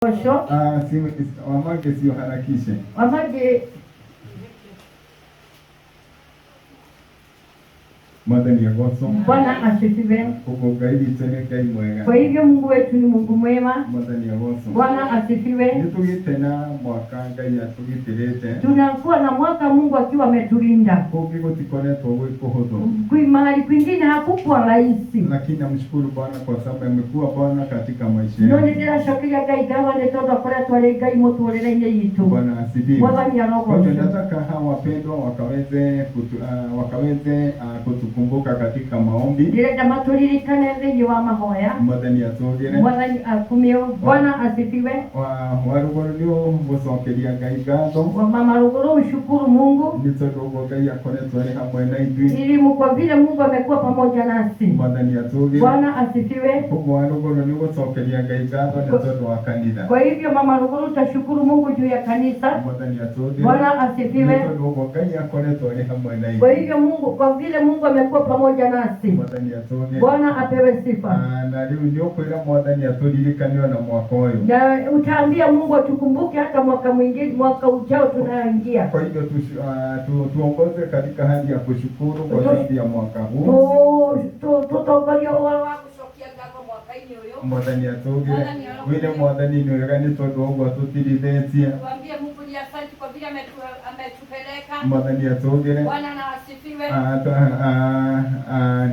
Wamage sio harakishe. Wamage Madani ya goso. Bwana asifiwe. Kwa hivyo Mungu wetu ni Mungu mwema. Madani ya goso. Bwana asifiwe. Nitugite na mwaka ngai atugitirete. Tunakuwa na mwaka Mungu akiwa ametulinda. Kugikoneto kuhodo. Mahali kwingine hakukuwa rahisi. Lakini namshukuru Bwana kwa sababu amekuwa Bwana katika maisha yetu. Ndio ninashuhudia ngai gawa ni todo kwa twale ngai muturire-ini yitu. Bwana asifiwe. Mwathani arogoce. Nataka hawa wapendwa wakaweze kutukumbuka katika maombi. Ndirenda maturirikane thĩinĩ wa mahoya. Mwathani atugire. Mwathani akumio. Bwana asifiwe. Waruguru ndio gucokeria ngai ngatho. Mama ruguru ushukuru Mungu. Ni tondu ngai akoretwo ari hamwe na ithuĩ. Ili kwa vile Mungu amekuwa pamoja nasi. Mwathani atugire. Bwana asifiwe. Waruguru ni gucokeria ngai ngatho ni tondu wa kanitha. Kwa hivyo mama ruguru utashukuru Mungu juu ya kanisa. Mwathani atugire. Bwana asifiwe. Ni tondu ngai akoretwo ari hamwe na ithuĩ. Kwa hivyo Mungu, kwa vile Mungu amekuwa pamoja nasi. Mwathani atugire. Bwana apewe sifa. Na leo ndio kwenda Mwathani aturirikane na mwaka uyu. Na utaambia Mungu atukumbuke hata mwaka mwingine, mwaka ujao tunaingia. Kwa hivyo tuongoze katika hali ya kushukuru kwa sababu ya mwaka huu. Tutongoria wao wa kushokia ngako mwaka-ini uyu. Mwathani atugire. Wile Mwathani ni wega ni tondu ogwo tutirithetie. Tuambie Mungu ni asante kwa vile ametupeleka. Mwathani atugire. Bwana na asifiwe.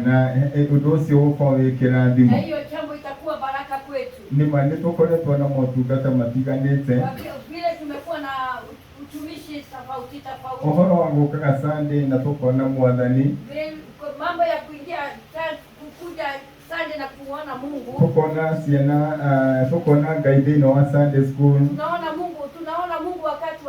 Na undu ucio ukorwo wi kirathimo. Na hiyo jambo itakuwa baraka kwetu. Ni mali tukoretwo na motungata matiganite. Vile tumekuwa na utumishi tofauti. Uhoro wa gukaga Sunday na tukona Mwathani. Mambo ya kuingia kukuja Sunday na kuona Mungu. Tukona ciana, tukona ngai thĩinĩ wa Sunday school. Tunaona Mungu wakati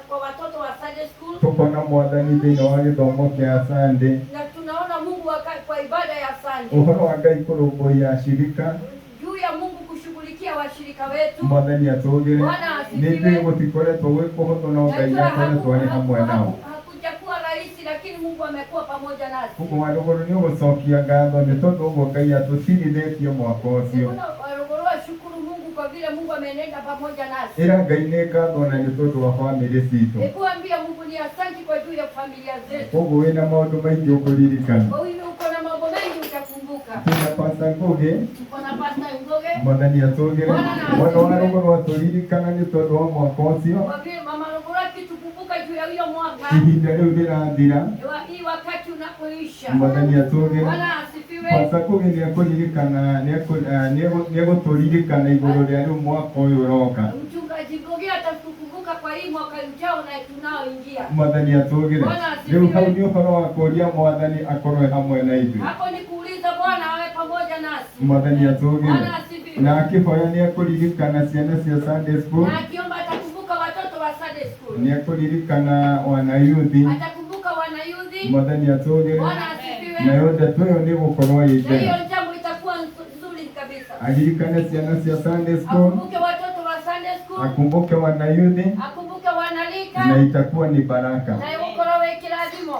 kwa watoto wa Sunday school. Tukona Mwathani thĩinĩ wa gĩthomo kĩa Sunday. Na tunaona Mungu wakati kwa ibada ya Sunday. Uhoro wa ngai kũrũmbũiya shirika. Juu ya Mungu kushughulikia washirika wetu. Mwathani atugire. Bwana asifiwe. Nĩ ithuĩ gũtikoretwo gwĩ kũhũthũ no ngai akoretwo arĩ hamwe nao. Hakujakuwa rahisi lakini Mungu amekuwa pamoja nasi. Koguo waruguru nĩ ũgũcokia ngatho nĩ tondũ ũguo ngai atũtirithĩtie mwaka ũcio. Waruguru ashukuru Mungu kwa vile Mungu amenenda pamoja nasi. Ĩra ngai nĩ ngatho na nĩ tondũ wa bamĩrĩ citũ. Nikuambia Mungu ni asante kwa juu ya familia zetu. Koguo wĩna maũndũ maingĩ ũkũririkana. Kwa hiyo uko na mambo mengi utakumbuka. Tuna Pastor Ngugi. Tuko na Pastor Ngugi. Mwathani atugire. Mwana wa ruguru atũririkana nĩ tondũ wa mwaka ũcio. Kwa vile mama ruguru akitukumbuka juu ya hiyo mwaka. Ihinda rĩu rĩrathira. Hii wakati unapoisha. Mwathani atugire. Bwana asifiwe. Pastor Ngugi nĩ ekũririkana nĩ egũtũririkana igũrũ rĩa rĩu mwaka ũyũ ũroka. Mchungaji Ngugi atatukumbuka kwa hii mwaka ujao na tunaoingia. Mwathani atugire. Rĩu hau nĩ ũhoro wa kũria Mwathani akorwo hamwe na ithuĩ. Hapo ni kuuliza Bwana awe pamoja nasi. Mwathani atugire. Bwana asifiwe. Na akĩhoya nĩ ekũririkana ciana cia Sunday school. Na akiomba atakumbuka watoto wa Sunday school. Nĩ ekũririkana wanayuthi. Atakumbuka wanayuthi. Mwathani atugire. Bwana asifiwe. Na yote tuyo nĩ gũkorwo ĩ njega. Hiyo jambo itakuwa nzuri kabisa. Aririkane ciana cia Sunday school. Akumbuke watoto wa Sunday school. Akumbuke wanayuthi. Akumbuke wanalika. Na itakuwa ni baraka. Na ukoro wekirazimo.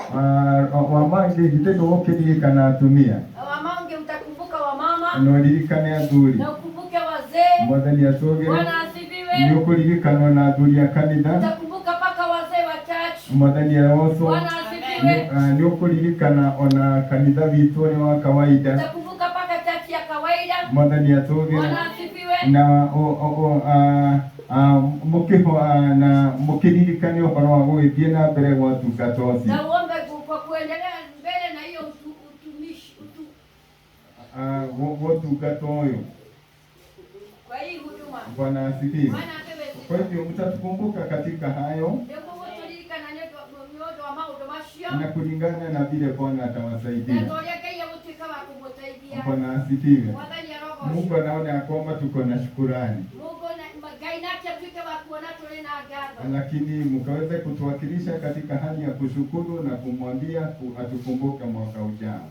Wamange gitendo gũkĩririkana atumia. Wamange utakumbuka wamama. Na uririkane athuri. Na ukumbuke wazee. Mwathani atugire. Bwana asifiwe. Nĩ ũkũririkana na athuri a kanitha. Utakumbuka paka wazee wa church. Mwathani aroco. Bwana asifiwe. Nĩ ũkũririkana ona kanitha witũ ũrĩ wa kawaida. Utakumbuka paka church ya kawaida. Mwathani atugire. Bwana asifiwe. Na mũkĩririkane ũhoro wa gũgĩthiĩ na mbere gwa ũtungata ũcio. Na uombe kwa kuendelea mbele na hiyo utumishi gwa ũtungata ũyũ. kwa hii huduma. Bwana asifiwe. Bwana apewe sifa. Kwa hivyo mtatukumbuka katika hayo na kulingana na vile Bwana atawasaidia. Bwana asifiwe. Mungu anaona ya kwamba tuko na shukrani. Lakini mkaweze kutuwakilisha katika hali ya kushukuru na kumwambia atukumbuke mwaka ujao.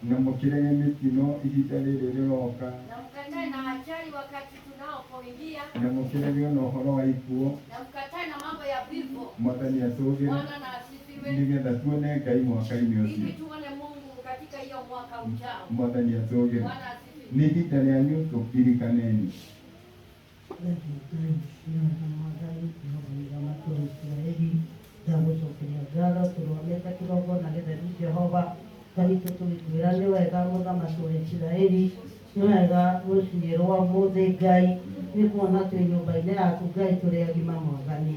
Na mukirege mitino ihinda rĩrĩ rĩroka. Na mkatae na ajali wakati tunaopoingia. Na mukirege na ũhoro wa ikuũ. Na mkatae na mambo ya vifo. Mwathani atugire. Bwana na asifiwe. Nĩgetha tuone Ngai mwaka-inĩ ũcio. Ili tuone Mungu katika hiyo mwaka Mwathani atũũgĩre. Nĩ ihinda rĩanyu tũkirikaneni. Ndagucokeria ngatho tũrũgamĩte kĩgongona gĩtheru Jehova, Ngai tũtũgĩkwĩra nĩ wega mũthamaki wa Isiraeli, nĩ wega rũciinĩ rwa ũmũthĩ Ngai nĩ kuona twĩ nyũmba-inĩ yaku Ngai tũrĩ agima Mwathani.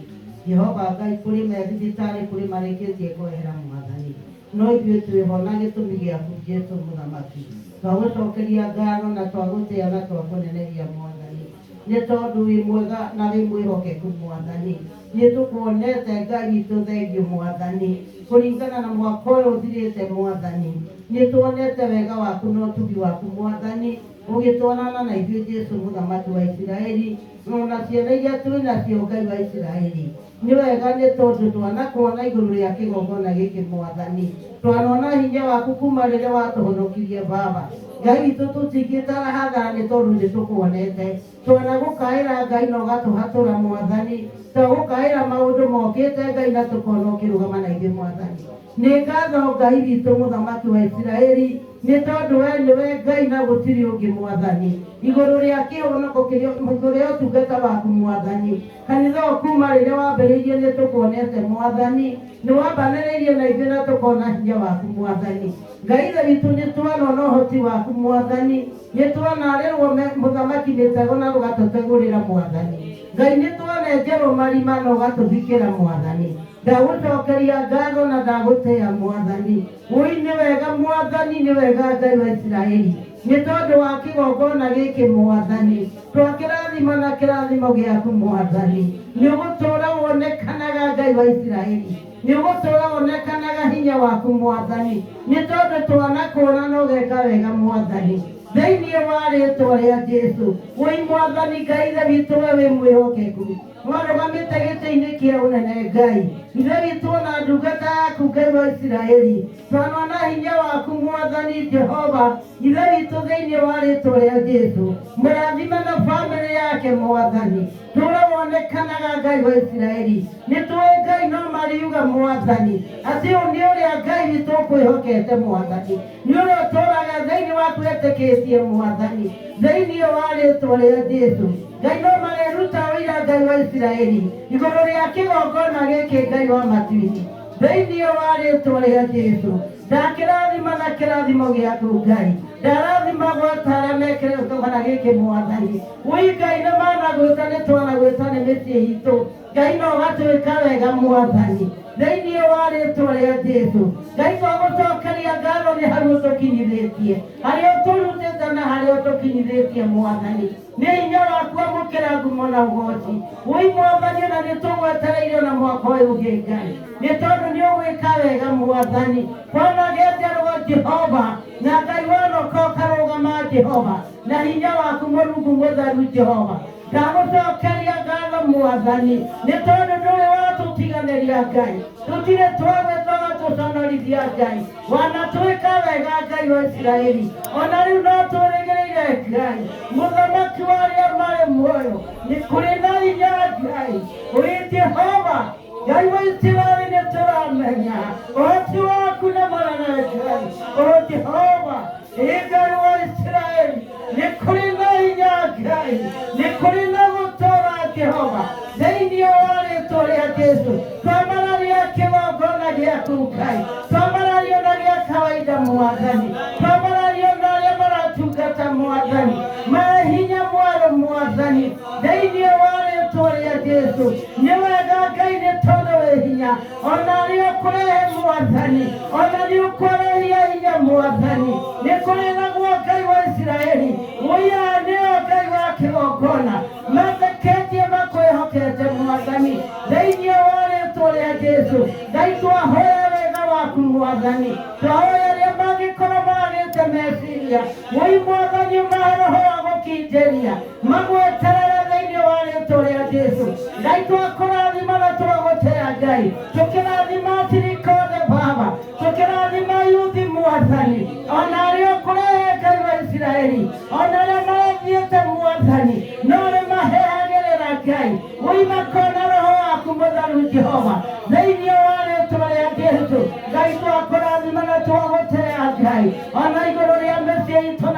Jehova Ngai kũrĩ me thibitarĩ kũrĩ marĩkĩtie kwehera Mwathani, no ithuĩ twĩho na gĩtũmi gĩaku Jesũ mũthamaki. Twagũcokeria ngatho na twagũtĩĩa na twakũneneria Mwathani, nĩ tondũ wĩ mwega na wĩ mwĩhokeku Mwathani. Nĩ tũkuonete Ngai witũ thengiũ Mwathani, kũringana na mwaka ũyũ ũthirĩte Mwathani. Nĩ tuonete wega waku na ũtugi waku Mwathani, ũgĩtwarana na ithuĩ Jesũ mũthamaki wa Isiraeli, ona ciana iria twĩ nacio Ngai wa Isiraeli. Nĩ wega nĩ tondũ twanakuona igũrũ rĩa kĩgongona gĩkĩ Mwathani, twanona hinya waku kuma rĩrĩa watũhonokirie Baba. Ngai witũ tũtingĩtara hathara nĩ tondũ nĩ tũkuonete. Twanagũkaĩra Ngai na ũgatũhatũra Mwathani, twagũkaĩra maũndũ mokĩte Ngai na tũkona ũkĩrũgama na ithuĩ Mwathani. Nĩ ngatho Ngai witũ mũthamaki wa Isiraeli, nĩ tondũ we nĩwe Ngai na gũtirĩ ũngĩ Mwathani. Igũrũ rĩa kĩhonoko kĩrĩa igũrũ rĩa ũtungata waku Mwathani, kanitha ũyũ kuma rĩrĩa wambĩrĩirie nĩ tũkuonete Mwathani, nĩ wambanĩrĩirie na ithuĩ na tũkona hinya waku Mwathani. Ngai ithe witũ nĩ tuona ũhoti waku Mwathani, nĩ tuonarĩrwo mũthamaki mĩtego na ũgatũtegũrĩra Mwathani. Ngai nĩ tuonenjerwo marima na ũgatũthikĩra Mwathani. Ndagũcokeria ngatho na ndagũtĩĩa Mwathani. Wĩ nĩ wega Mwathani, nĩ wega Ngai wa Isiraeli, nĩ tondũ wa kĩgongona gĩkĩ Mwathani. Twakĩrathima na kĩrathimo gĩaku Mwathani, nĩ ũgũtũũra wonekanaga Ngai wa Isiraeli, nĩ ũgũtũũra wonekanaga hinya waku Mwathani, nĩ tondũ twanakuona na ũgeka wega Mwathani. Thĩinĩ wa rĩĩtwa rĩa Jesũ, wĩ Mwathani Ngai ithe witũ we wĩ mwĩhokeku, warũgamĩte gĩtĩ-inĩ kĩa ũnene Ngai. Ithe witũ ona ndungata yaku Ngai wa Isiraeli, twanona hinya waku Mwathani Jehova. Ithe witũ thĩinĩ wa rĩĩtwa rĩa Jesũ, mũrathime na bamĩrĩ yake Mwathani, tũũra wonekanaga Ngai wa Isiraeli. Nĩ tũĩ Ngai no mariuga Mwathani atĩ ũyũ nĩ ũrĩa Ngai witũ ũkwĩhokete Mwathani, nĩ ũrĩa ũtũũraga thĩinĩ waku etĩkĩtie Mwathani. Thĩinĩ wa rĩĩtwa rĩa Jesũ, Ngai no mareruta ũira Ngai wa Isiraeli igũrũ rĩa kĩgongona gĩkĩ Ngai wa matu-inĩ. Thĩinĩ wa rĩĩtwa rĩa Jesũ, ndakĩrathima na kĩrathimo gĩaku Ngai, ndarathima gwata arĩa mekĩre kĩgongona gĩkĩ Mwathani. Wĩ Ngai nĩ managwĩta nĩ twanagwĩta nĩ mĩciĩ itũ Ngai no ũgatwĩka wega Mwathani. Thĩinĩ wa rĩĩtwa rĩa Jesũ, Ngai twagũcokeria ngatho nĩ harĩa ũtũkinyithĩtie, harĩa ũtũrutĩte na harĩa ũtũkinyithĩtie Mwathani. Nĩ hinya waku amũkĩra ngumo na ũgooci. Wĩ Mwathani ona nĩ tũgwetereire ona mwaka ũyũ ũngĩ Ngai, nĩ tondũ nĩ ũgwĩka wega Mwathani. Kwanagĩte Jehova na Ngai wanoka ũkarũgama Jehova na hinya waku Mũrungu mũtheru Jehova. Ndagũcokeria ngatho Mwathani, nĩ tondũ ndũrĩ watũtiganĩria Ngai, tũtirĩ twagwĩka watũconorithia Ngai, wanatwĩka wega Ngai wa Isiraeli. Ona rĩu no tũrĩgĩrĩire Ngai, mũthamaki wa arĩa marĩ muoyo, nĩ kũrĩ na hinya Ngai. Wĩ Jehova Ngai wa Isiraeli, nĩ tũramenya ũhoti waku nĩ mũnene Ngai. O Jehova Ngai wa Isiraeli, nĩ kũrĩ na hinya Ngai, nĩ kũrĩ na gũtũũra Jehova. Thĩinĩ wa rĩĩtwa rĩa Jesũ, twamararia kĩgongona gĩaku Ngai, twamararia na gĩa kawaida Mwathani, twamararia na arĩa maratungata Mwathani, marĩ hinya mwerũ Mwathani. Thĩinĩ wa rĩĩtwa rĩa Jesũ, nĩ wega Ngai nĩ tondũ wĩ hinya, ona rĩo kũrehe Mwathani, ona nĩ ũkũrehia hinya Mwathani. Nĩ kũrĩ naguo Ngai wa Isiraeli, ũya nĩo Ngai wa kĩgongona, matheketie makwĩhokete Mwathani. Thĩinĩ wa rĩĩtwa rĩa Jesũ, Ngai twahoya wega waku Mwathani, twahoya arĩa mangĩkorwo magĩte meciria, wĩ Mwathani ũmahe roho wa gũkindĩria, magweterere thĩinĩ wa rĩĩtwa rĩa Jesũ. Ngai twakũrathima na twagũtĩĩa Ngai, tũkĩrathima atirika othe Baba, tũkĩrathima yuthi Mwathani, ona arĩa ũkũrehe Ngai wa Isiraeli, ona arĩa marathiĩte Mwathani, no nĩmahehagĩrĩra Ngai, wĩ makona roho waku mũtheru Jehova. Thĩinĩ wa rĩĩtwa rĩa Jesũ, Ngai twakũrathima na twagũtĩĩa Ngai, ona igũrũ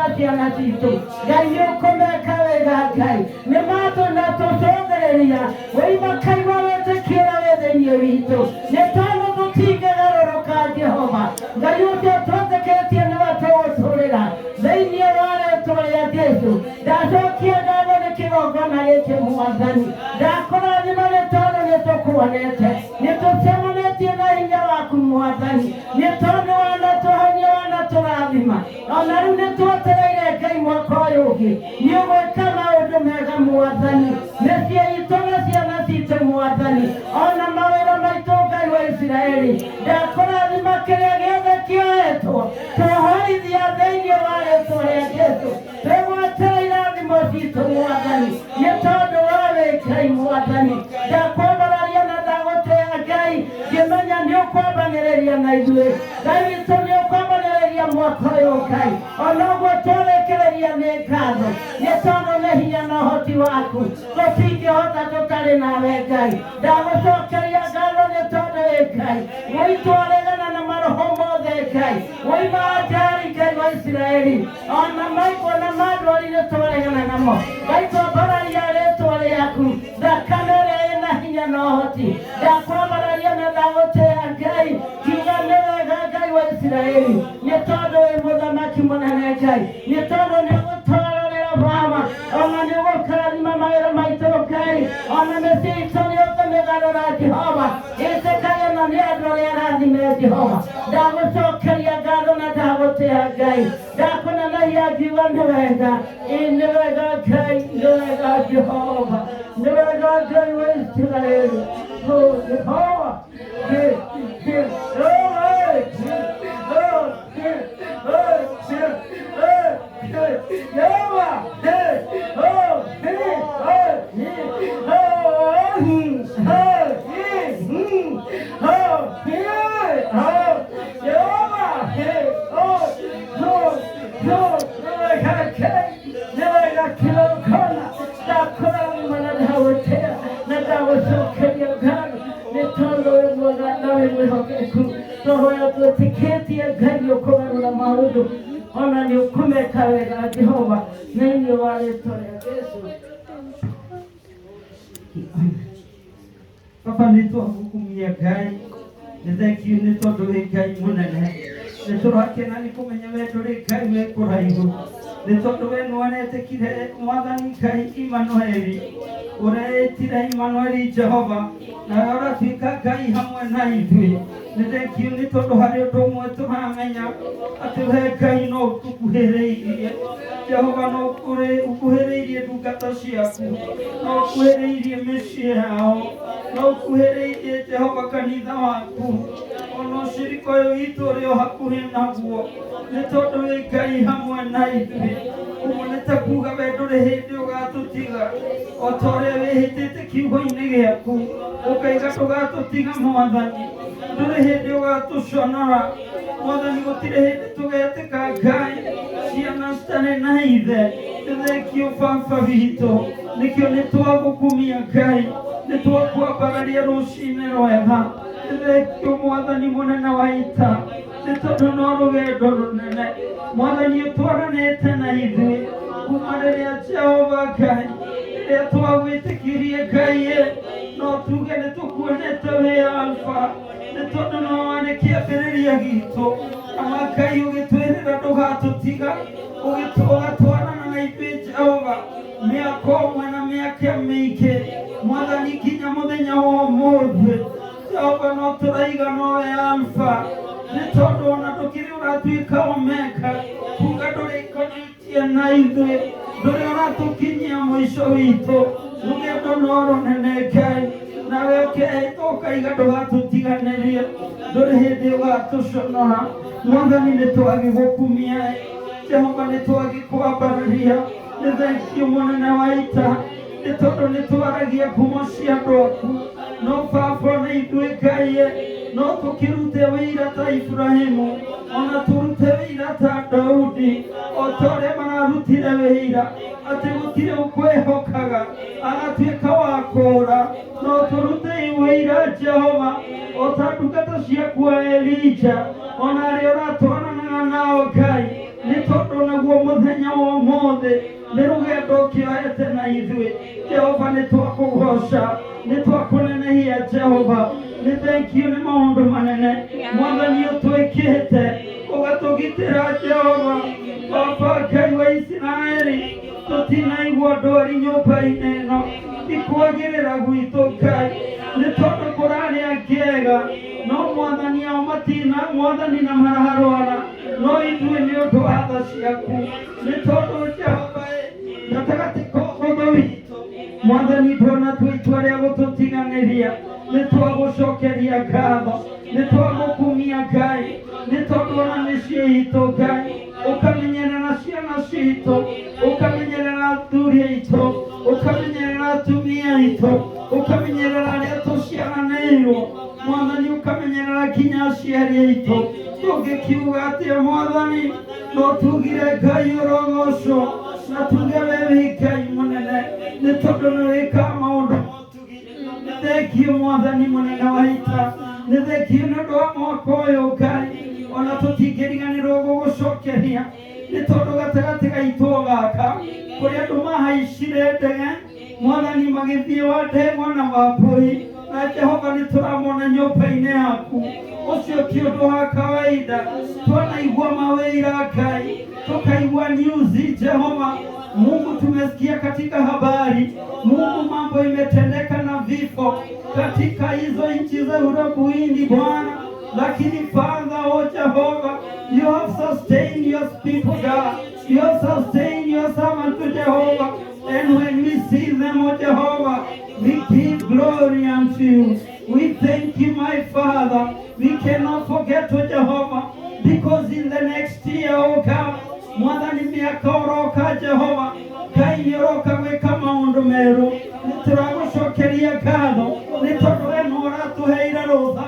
na ciana citũ. Ngai nĩ ũkũmeka wega Ngai. Nĩ matũ na tũcũthĩrĩria. Wĩ makaigua wĩtĩkĩra wĩ thĩinĩ witũ. Nĩ tondũ tũtingĩgarũrũka Jehova. Ngai ũcio twĩtĩkĩtie nĩwe tũgũtũũrĩra thĩinĩ wa rĩĩtwa rĩa Jesũ. Ndacokia ngatho nĩ kĩgongona gĩkĩ Mwathani. Ndakũrathima nĩ tondũ nĩ tũkuonete. Nĩ tũcemanĩtie na hinya waku Mwathani. Nĩ tondũ wanatũhonia wanatũrathima. Ona rĩu nĩ twetereire Ngai mwaka ũyũ ũngĩ. Nĩ ũgwĩka maũndũ mega Mwathani. Mĩciĩ itũ na ciana citũ Mwathani. Ona mawĩra maitũ Ngai wa Isiraeli. Ndakũrathima kĩrĩa gĩothe kĩoetwo. Tũhoithia thĩinĩ wa rĩĩtwa rĩa Jesũ. Twĩgweterera irathimo citũ Mwathani. Nĩ tondũ wa wĩ Ngai Mwathani. Ndakwambararia na ndagũtĩĩa Ngai. Ngĩmenya nĩ ũkwambanĩrĩria na ithuĩ. Ngai witũ nĩ ũkwambanĩrĩria mwaka ũyũ Ngai. Ona ũguo tũrĩkĩrĩria nĩ ngatho. Nĩ tondũ nĩ hinya na ũhoti waku. Tũtingĩhota tũtarĩ nawe Ngai. Ndagũcokeria ngatho nĩ tondũ wĩ Ngai. Wĩtwaregana na maroho mothe Ngai. Woima ajari Ngai wa Isiraeli. Ona maigua na mandwari nĩ twaregana namo. Ngai twambararia rĩĩtwa rĩaku. Thakame ĩrĩa ĩna hinya na ũhoti. Ndakwambararia na ndagũtĩĩa Ngai. Kiuga nĩ wega Ngai wa Isiraeli. Nĩ tondũ wĩ mũthamaki mũnene Ngai. Nĩ tondũ nĩ ũgũtwarĩra baba. Ona nĩ ũgũkarathima mawĩra maitũ Ngai. Ona mĩciĩ itũ nĩ ũkũmĩgarũra Jehova. Ĩtĩkage na nĩ andũ arĩa arathime Jehova. Ndagũcokeria ngatho na ndagũtĩĩa Ngai. Ndakũnenehia ngiuga nĩ wega. Nĩ wega Ngai. Nĩ wega Jehova. Nĩ wega Ngai wa Isiraeli. Jehova. Twĩtĩkĩtie Ngai nĩ ũkũgarũra maũndũ. Ona nĩ ũkũmeka wega Jehova thĩinĩ wa rĩĩtwa rĩa Jesũ. Baba nĩ twagũkumia Ngai. Nĩ thank you nĩ tondũ wĩ Ngai mũnene. Nĩ tũrakena nĩ kũmenya we ndũrĩ Ngai wĩ kũraihu. Nĩ tondũ we nĩwanetĩkire Mwathani Ngai Imanueli. Ũreĩtire Imanueli Jehova. Nawe ũratuĩka Ngai hamwe na ithuĩ. Nĩ thank you nĩ tondũ harĩ ũndũ ũmwe tũramenya atĩ we Ngai no ũtũkuhĩrĩirie. Jehova no ũkuhĩrĩirie ndungata ciaku. No ũkuhĩrĩirie mĩciĩ yao. No ũkuhĩrĩirie Jehova kanitha waku. Ona ũcirika ũyũ witũ ũrĩ o hakuhĩ naguo. Nĩ tondũ wĩ Ngai hamwe na ithuĩ. Ũguo nĩ ta kuuga we ndũrĩ hĩndĩ ũgatũtiga. O ta ũrĩa wĩhĩtĩte kiugo-inĩ gĩaku. Ũkaiga ndũgatũtiga Mwathani. Ndũrĩ hĩndĩ ũgatũconora. Mwathani gũtirĩ hĩndĩ tũgetĩka Ngai ciana citarĩ na ithe. Nĩ thank you Baba witũ. Nĩkĩo nĩ twagũkumia Ngai. Nĩ twakwambararia rũciinĩ rwega. Nĩ thank you Mwathani mũnene wa ita. Nĩ tondũ no rũgendo rũnene. Mwathani ũtwaranĩte na ithuĩ. Kuma rĩrĩa Jehova Ngai. Rĩrĩa twagwĩtĩkirie Ngai no tuge nĩ tũkuonete wĩ Alpha. Nĩ tondũ no warĩ kĩambĩrĩria gitũ. Ama Ngai ũgĩtwĩrĩra ndũgatũtiga. Ũgatwarana na ithuĩ Jehova. Mĩaka ũmwe na mĩaka mĩingĩ. Mwathani nginya mũthenya wa ũmũthĩ. Jehova no tũraiga nowe Alpha. Nĩ tondũ ona ndũkĩrĩ ũratuĩka Omega. Kuga ndũrĩkonĩtie na ithuĩ. Ndũrĩ ũratũkinyia mũico witũ. Rũgendo no rũnene Ngai. Nawe ũkaiga ndũgatũtiganĩrie. Ndũrĩ hĩndĩ ũgatũconora. Mwathani nĩ twagĩgũkumia. Jehova nĩ twagĩkwambararia. Nĩ thank you mũnene wa ita. Nĩ tondũ nĩ twaragia ngumo cia andũ aku. No Baba na ithuĩ Ngai no tũkĩrute wĩira ta Ibrahimu. Ona tũrute wĩira ta Daudi. O ta ũrĩa mararutire wĩira atĩ gũtirĩ ũkwĩhokaga agatuĩka wa kũũra. No tũrute wĩira Jehova o ta ndungata ciaku Elija. Ona arĩa ũratwaranaga nao Ngai nĩ tondũ naguo mũthenya wa ũmũthĩ nĩ rũgendo kĩoete na ithuĩ. Jehova nĩ twakũgoca, nĩ twakũnenehia Jehova, nĩ thank you nĩ maũndũ manene Mwathani ũtwĩkĩte, ũgatũgitĩra Jehova. Baba Ngai wa Isiraeli, tũtinaigua ndwari nyũmba-inĩ ĩno, ikwagĩrĩra gwitũ Ngai, nĩ tondũ kũrarĩa kĩega, no Mwathani ao matina Mwathani na maraharwara, no ithuĩ nĩ ũndũ wa tha ciaku, nĩ tondũ Jehova gatagatĩ ka ũhũthũ witũ Mwathani ndũnatua itua rĩa gũtũtiganĩria. Nĩ twagũcokeria ngatho, nĩ twagũkumia Ngai, nĩ tondũ ona mĩciĩ itũ Ngai ũkamenyerera ciana citũ, ũkamenyerera athuri aitũ, ũkamenyerera atumia aitũ, ũkamenyerera arĩa tũciaranĩirwo Mwathani, ũkamenyerera nginya aciari aitũ. Tũngĩkiuga atĩa Mwathani, no tugire Ngai ũrogocwo na tuge we wĩ Ngai mũnene, nĩ tondũ nĩ wĩkaga maũndũ motugi. Nĩ thengio Mwathani mũnene wa ita, nĩ thengio nĩ ũndũ wa mwaka ũyũ Ngai, ona tũtingĩriganĩrwo gũgũcokeria, nĩ tondũ gatagatĩ gaitũ gaka kũrĩa andũ mahaicire ndege Mwathani magĩthiĩ wa ndegwa na wambũi, na Jehova nĩ tũramona nyũmba-inĩ yaku. Ũcio ti ũndũ wa kawaida, twanaigua mawĩra Ngai, tukaigua news Jehova Mungu, tumesikia katika habari Mungu mambo imetendeka na vifo katika hizo nchi za Uarabuni Bwana, lakini Father, oh Jehovah, you have sustained your people God, you have sustained your servant to Jehovah, and when we see them, oh Jehovah, we give glory unto you. We thank you, my Father. We cannot forget, oh Jehovah, because in the next year, oh God, Mwathani miaka oroka Jehova, Ngai nĩ ũroka gwĩka maũndũ merũ. Nĩ tũragũcokeria ngatho nĩ tondũ we nĩ ũratũheire rũtha,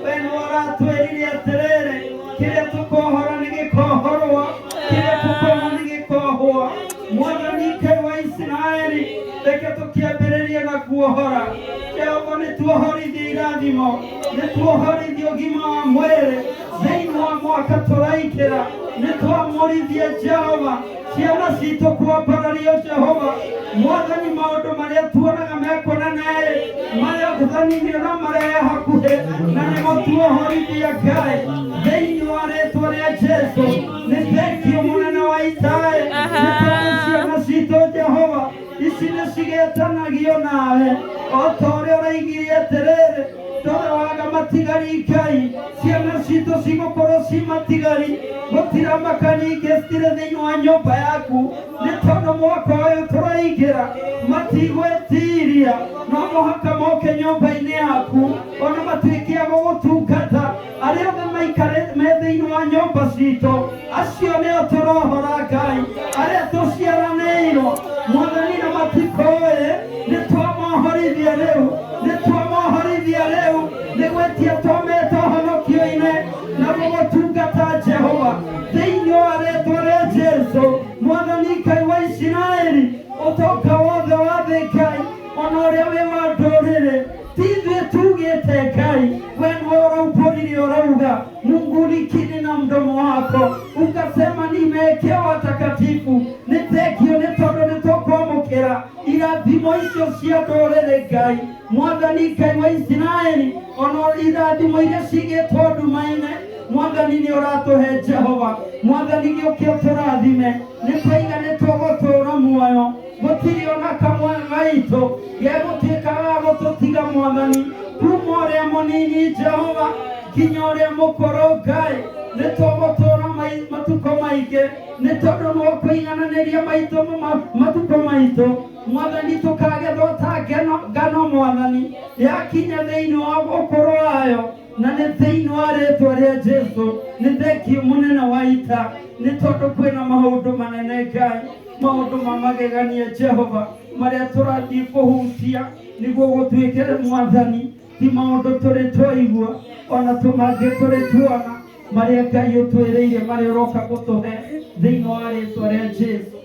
we nĩ ũratwĩrire atĩrĩrĩ, kĩrĩa tũkohora nĩ gĩkohorwo, kĩrĩa tũkohora nĩ gĩkohwo. Mwathani Ngai wa Isiraeli, reke tũkĩambĩrĩrie na kuohora. Jehova nĩ tuohorithie irathimo, nĩ tuohorithie ũgima wa mwĩrĩ thĩinĩ wa mwaka tũraikĩra, nĩ twamũrithie Jehova ciana citũ kwambarario Jehova. Mwathani maũndũ marĩa tuonaga mekonanaĩ marĩa ũthanithio na marĩa hakuhĩ, na nĩmo tuohorithia Ngai thĩinĩ wa rĩĩtwa rĩa Jesũ. Nĩ thengio mũnene wa Isiraĩ, nĩ tondũ ciana citũ Jehova ici nĩ cigĩtanagio nawe, o ta ũrĩa ũraigire atĩrĩrĩ, ndore waga matigari Ngai, ciana citũ cigũkorwo ci matigari, gũtiramaka ningĩ citirĩ thĩinĩ wa nyũmba yaku, nĩ tondũ mwaka ũyũ tũraingĩra matigwĩtiria, no mũhaka moke nyũmba-inĩ yaku, ona matuĩke a gũgũtungata. Arĩa othe maikare me thĩinĩ wa nyũmba citũ, acio nĩo tũrohora Ngai, arĩa tũciaranĩirwo Mwathani na matikoĩ, nĩ twamohorithia rĩu, nĩ twamohorithia rĩu, nĩ gwĩtia twamete ũhonokio-inĩ na gũgũtungata Jehova thĩinĩ wa rĩĩtwa rĩa Jesũ. Mwathani Ngai wa Isiraeli, ũtonga wothe wa thĩ Ngai, ona ũrĩa wĩ wa ndũrĩrĩ, ti ithuĩ tugĩte Ngai, we nĩwe ũraumbũrire ũrauga, Mungu ulikiri na mdomo wako ukasema nimewekewa watakatifu. Nĩ thengio nĩ tondũ nĩ tũkwamũkĩra irathimo icio cia ndũrĩrĩ Ngai. Mwathani Ngai wa Isiraeli, ona irathimo iria cigĩtwo nduma-inĩ Mwathani nĩ ũratũhe Jehova. Mwathani gĩũke ũtũrathime, nĩ twaiga nĩ tũgũtũũra muoyo, gũtirĩ ona kamwe gaitũ gegũtuĩka ga gũtũtiga Mwathani, kuma ũrĩa mũnini Jehova nginya ũrĩa mũkũrũ Ngai, nĩ tũgũtũũra matukũ maingĩ, nĩ tondũ nĩ ũkũigananĩria matukũ maitũ Mwathani, tũkagethwo ta ngano Mwathani yakinya thĩinĩ wa ũkũrũ wayo, na nĩ thĩinĩ wa rĩĩtwa rĩa Jesũ. Nĩ thengio mũnene wa ita, nĩ tondũ kwĩna maũndũ manene Ngai, maũndũ ma magegania Jehova marĩa tũrathiĩ kũhutia nĩguo gũtuĩkĩre Mwathani, ti maũndũ tũrĩ twaigua ona tũmangĩ tũrĩ tuona, marĩa Ngai ũtwĩrĩire marĩa ũroka gũtũhe thĩinĩ wa rĩĩtwa rĩa Jesũ.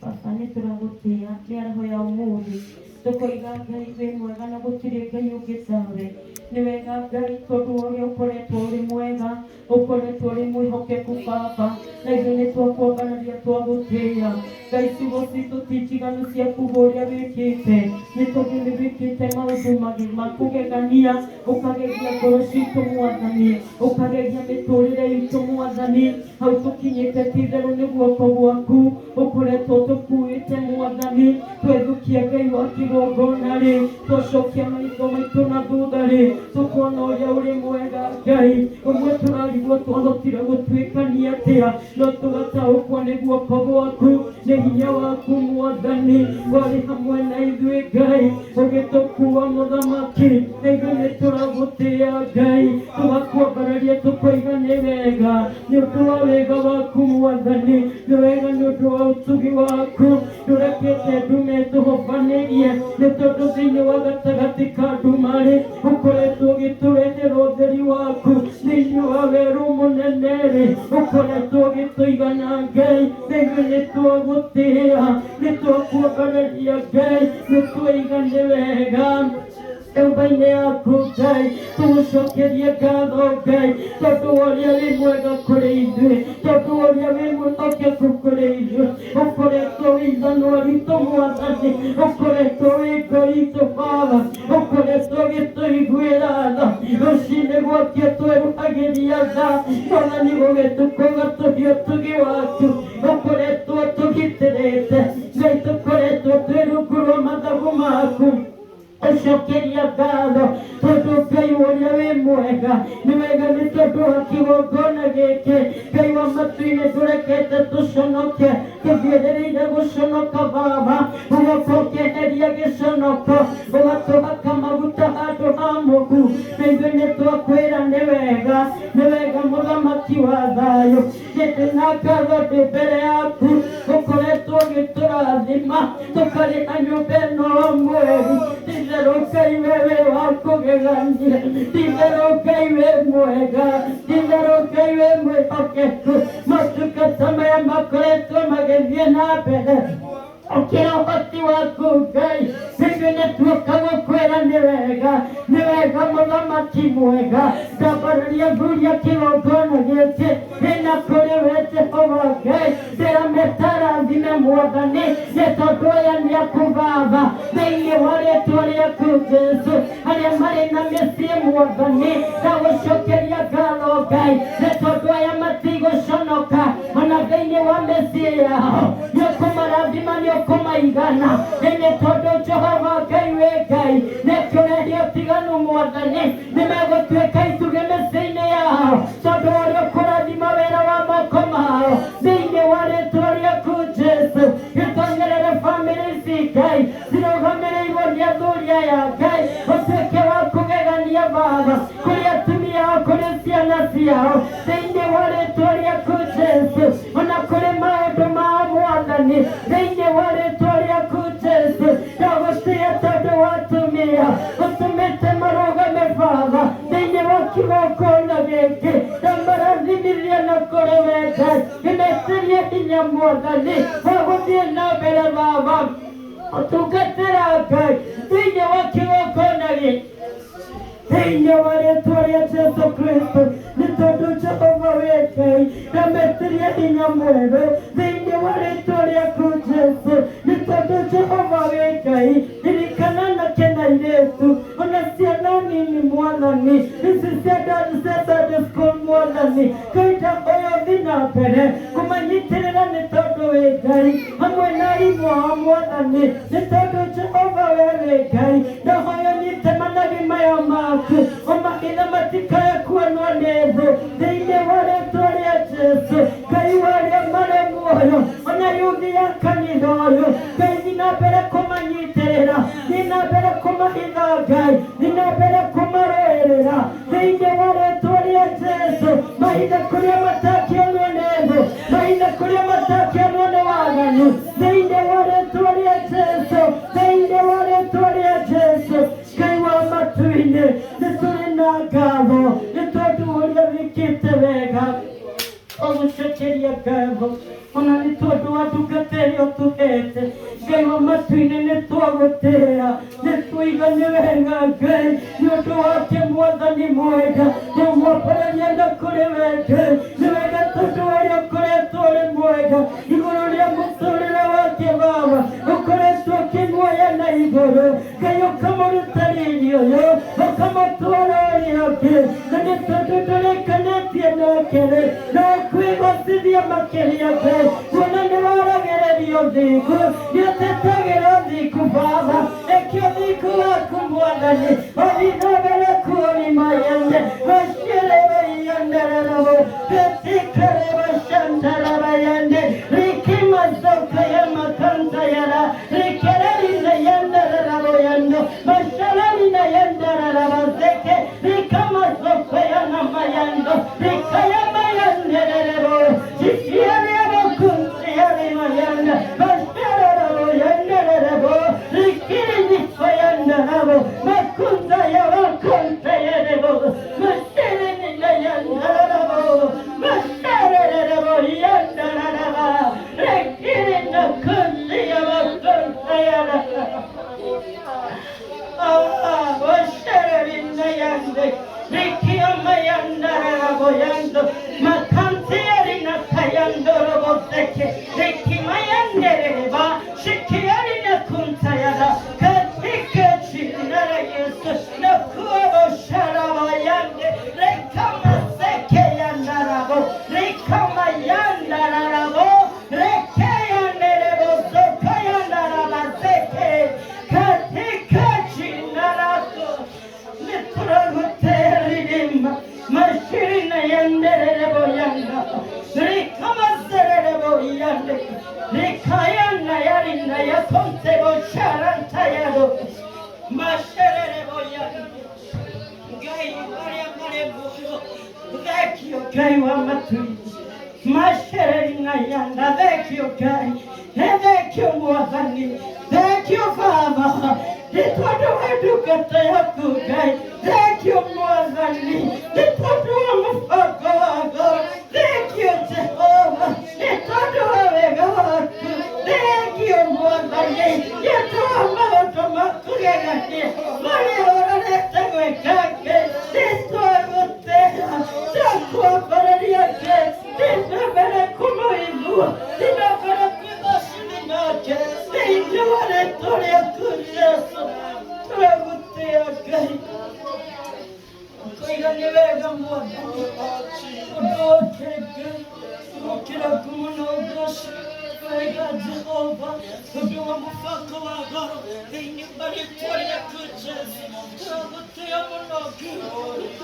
Baba nĩ tũragũtĩa mĩaraho ya ũmũthĩ tũkoiga Ngai wĩ mwega na gũtirĩ Ngai ũngĩ tawe. Nĩ wega Ngai tondũ ũrĩa ũkoretwo ũrĩ mwega, ũkoretwo ũrĩ mwĩhokeku Baba, na ithuĩ nĩ twakwambararia twagũtĩa. Ngai ciugo citũ ti njiganu cia kuuga ũrĩa wĩkĩte, nĩ tondũ nĩ wĩkĩte maũndũ ma kũgegania, ũkagegia ngoro citũ Mwathani, ũkagegia mĩtũrĩre itũ Mwathani. Hau tũkinyĩte ti-itherũ nĩ guoko gwaku ũkoretwo tũkuĩte Mwathani. Twethũkia Ngai wa kĩgongona-rĩ, twacokia maitho maitũ na thutha-rĩ, tũkona ũrĩa ũrĩ mwega Ngai. Ũguo tũrarigwo twahotire gũtuĩkania atĩa, no tũgataũkwo nĩ guoko gwaku, nĩ hinya waku Mwathani, warĩ hamwe na ithuĩ Ngai, ũgĩtũkua Mũthamaki. Na ithuĩ nĩ tũragũtĩa Ngai, tũgakwambararia tũkoiga nĩ wega nĩ ũndũ wa wega waku Mwathani, nĩ wega nĩ ũndũ wa ũtugi waku. Ndũrekete ndume tũhobanĩrie, nĩ tondũ thĩinĩ wa gatagatĩ ka nduma-rĩ ũkoretwo ũgĩtũrehera ũtheri waku. Thĩinĩ wa werũ mũnene-rĩ ũkoretwo ũgĩtũigana Ngai. Na ithuĩ nĩ twagũtĩa, nĩ twakwambararia Ngai, nĩ twaiga nĩ wega nyũmba-inĩ yaku Ngai. Tũgũcokerie ngatho Ngai tondũ ũrĩa wĩ mwega kũrĩ ithuĩ, tondũ ũrĩa wĩ mwĩhokeku kũrĩ ithuĩ. Ũkoretwo wĩ ithanwa ritũ Mwathani, ũkoretwo wĩ Ngai itũ Baba, ũkoretwo ũgĩtũiguĩra tha. Rũciinĩ gwakia twerũhagĩria tha, Mwathani gũgĩtuka ũgatũhe ũtugi waku. Ũkoretwo ũtũgitĩrĩte Ngai, tũkoretwo twĩ rungu rwa mathagu maku. Ũcokeria ngatho tondũ Ngai ũrĩa wĩ mwega, nĩ wega nĩ tondũ wa kĩgongona gĩkĩ. Ngai wa matu-inĩ ndũrekete tũconoke, tũthiĩrĩire gũconoka Baba, ũgoka ũkeheria gĩconoko, ũgatũhaka maguta handũ ha mũhu. Na ithuĩ nĩ twakwĩra nĩ wega, nĩ wega Mũthamaki wa thayũ. Hĩndĩ na ngatho ndĩ mbere yaku, ũkoretwo ũgĩtũrathima tũkarĩ na nyũmba ĩno mweri. Ti-itherũ Ngai wewe wa kũgegania, ti-itherũ Ngai wĩ mwega, ti-itherũ Ngai wĩ mwĩhokeku. Motungata maya makoretwo magĩthiĩ na mbere ũkĩra ũhoti waku Ngai. Ithuĩ nĩ tuoka gũkwĩra nĩ wega, nĩ wega Mũthamaki mwega. Ndambararia thuria kĩgongona gĩkĩ ĩna kũrĩ we Jehova Ngai, ndĩramĩtarathime Mwathani, nĩ tondũ aya nĩ aku Baba, thĩinĩ wa rĩĩtwa rĩaku Jesũ. Arĩa marĩ na mĩciĩ Mwathani, ndagũcokeria ngatho Ngai, nĩ tondũ aya matigũconoka ona thĩinĩ wa mĩciĩ yao. Nĩ ũkũmarathima, nĩ ũkũmaigana, nĩ tondũ Jehova Ngai wĩ Ngai. Nĩ kũrehe ũtiganu Mwathani, nĩ megũtuĩka itugĩ mĩciĩ-inĩ yao tondũ ũrĩa ũkũrathima wĩra wa moko mao. Thĩinĩ wa rĩĩtwa rĩaku Jesũ, gĩtonyerere bamĩrĩ ici Ngai cirũgamĩrĩirwo nĩ athuri aya Ngai. Ũtuĩke wa kũgegania Baba kũrĩ atumia ao, kũrĩ ciana ciao, thĩinĩ wa rĩĩtwa rĩaku Jesũ. Ona kũrĩ maũndũ mao Mwathani, thĩinĩ wa rĩĩtwa rĩaku Jesũ. Ndagũtĩa tondũ wa atumia ũtũmĩte marũgame Baba thĩinĩ wa kĩgongona gĩkĩ. Ndamarathimithia na kũrĩ we Ngai, ngĩmetirie hinya Mwathani wa gũthiĩ na mbere Baba ũtungatĩra Ngai thĩinĩ wa kĩgongona gĩkĩ, thĩinĩ wa rĩĩtwa rĩa Jesũ Kristo. Nĩ tondũ Jehova wĩ Ngai, ndametirie hinya mwerũ thĩinĩ wa rĩĩtwa rĩaku Jesũ. Nĩ tondũ Jehova wĩ Ngai, ririkana anake na airĩtu ona ciana nini Mwathani, ici cia Sunday school Mwathani. Kaita ũyũ thiĩ na mbere kũmanyitĩrĩra nĩ tondũ wĩ Ngai, hamwe na arimũ ao Mwathani, nĩ tondũ Jehova we wĩ Ngai. Ndahoya nyite managi maya maku, ũmaithe matikaya kuonwo nĩ thũ, thĩinĩ wa rĩĩtwa rĩa Jesũ. Ngai warĩa marĩ muoyo, ona yuthi ya kanitha ũyũ Ngai, thiĩ na mbere kũmanyitĩrĩra, thiĩ na mbere kũmahitha Ngai, thiĩ na mbere kũmarũĩrĩra thĩinĩ wa rĩĩtwa rĩa Jesũ. Mahithe kũrĩa matakĩonwo nĩ thũ, mahithe kũrĩa matakĩonwo nĩ waganu, thĩinĩ wa rĩĩtwa rĩa Jesũ, thĩinĩ wa rĩĩtwa rĩa Jesũ. Ngai wa matu-inĩ, nĩ tũrĩ na ngatho nĩ tondũ ũrĩa wĩkĩte wega. Ũgũcokeria ngatho ona nĩ tondũ wa ndungata ĩrĩa ũtũhete. matu-inĩ nĩ twagũtĩĩa, nĩ tũigane wega Ngai, nĩ ũndũ wake Mwathani mwega, tũmwambararia na kũrĩ we Ngai, nĩ wega tondũ ũrĩa ũkoretwo ũrĩ mwega igũrũ rĩa mũtũrĩre wake Baba, ũkoretwo ũkĩmuoya na igũrũ Ngai, ũkamũruta riri ũyũ, ũkamũtwara ũrĩa ũngĩ, na nĩ tondũ ndũrĩkanĩtie nake-rĩ, na kwĩgocithia makĩria Ngai, kuona nĩ waragĩrĩrio thingu, nĩ ũtetagĩra thingu Baba, ĩkio thingu waku Mwathani, ũthiĩ na mbere kuonima yende maciarĩre iyandererabo betikare bashandaraba yende rikimazoka ya makanta yara rikererina yandererabo yendo mashalarina yandereraba zeke rikamazoka ya namayando rikayama yandererabo jisiyarebo kunsiyarima yanda mashararabo yandererabo rikirinifo yandererabo makunza ya wakunta yarebo mashalarina yandererabo mashararabo yandereraba rikirina kunsiya wakunta yarebo washararina yande rikiyama yandererabo yando makansiyarina kayandorobo seke rikima yanderereba shikiyarina kunta yara katika chinara Yesu na kuwa sharaba yande rekama seke yandarabo rekama yandarabo reke yanderebo soka yandaraba seke katika chinara Nitraguteridima Mashirina yanderebo yanda Rikama serebo yande Rikayana yarina yakontebo sharanta yado Masherebo yande Gai waria marebo Vekio gai wa matui Masherina yanda vekio gai Vekio Mwathani Vekio Baba Nitodo edukata yaku Gai Vekio Mwathani Nitodo mufako wako Vekio Jehova Nitodo wega waku Vekio Mwathani Nitodo maoto makugegani Mali orarete gwekake Nitoagotea Takwa barariake Ninabere kumoinua Ninabere kwibashini nake Ninabere toria kujesu Tuagutia Gai Koigani wega Mwathani Udoke Gai Ukira kumunogoshi Wega Jehova Udoa mufako wa goro Ninabere toria kujesu Tuagutia munogi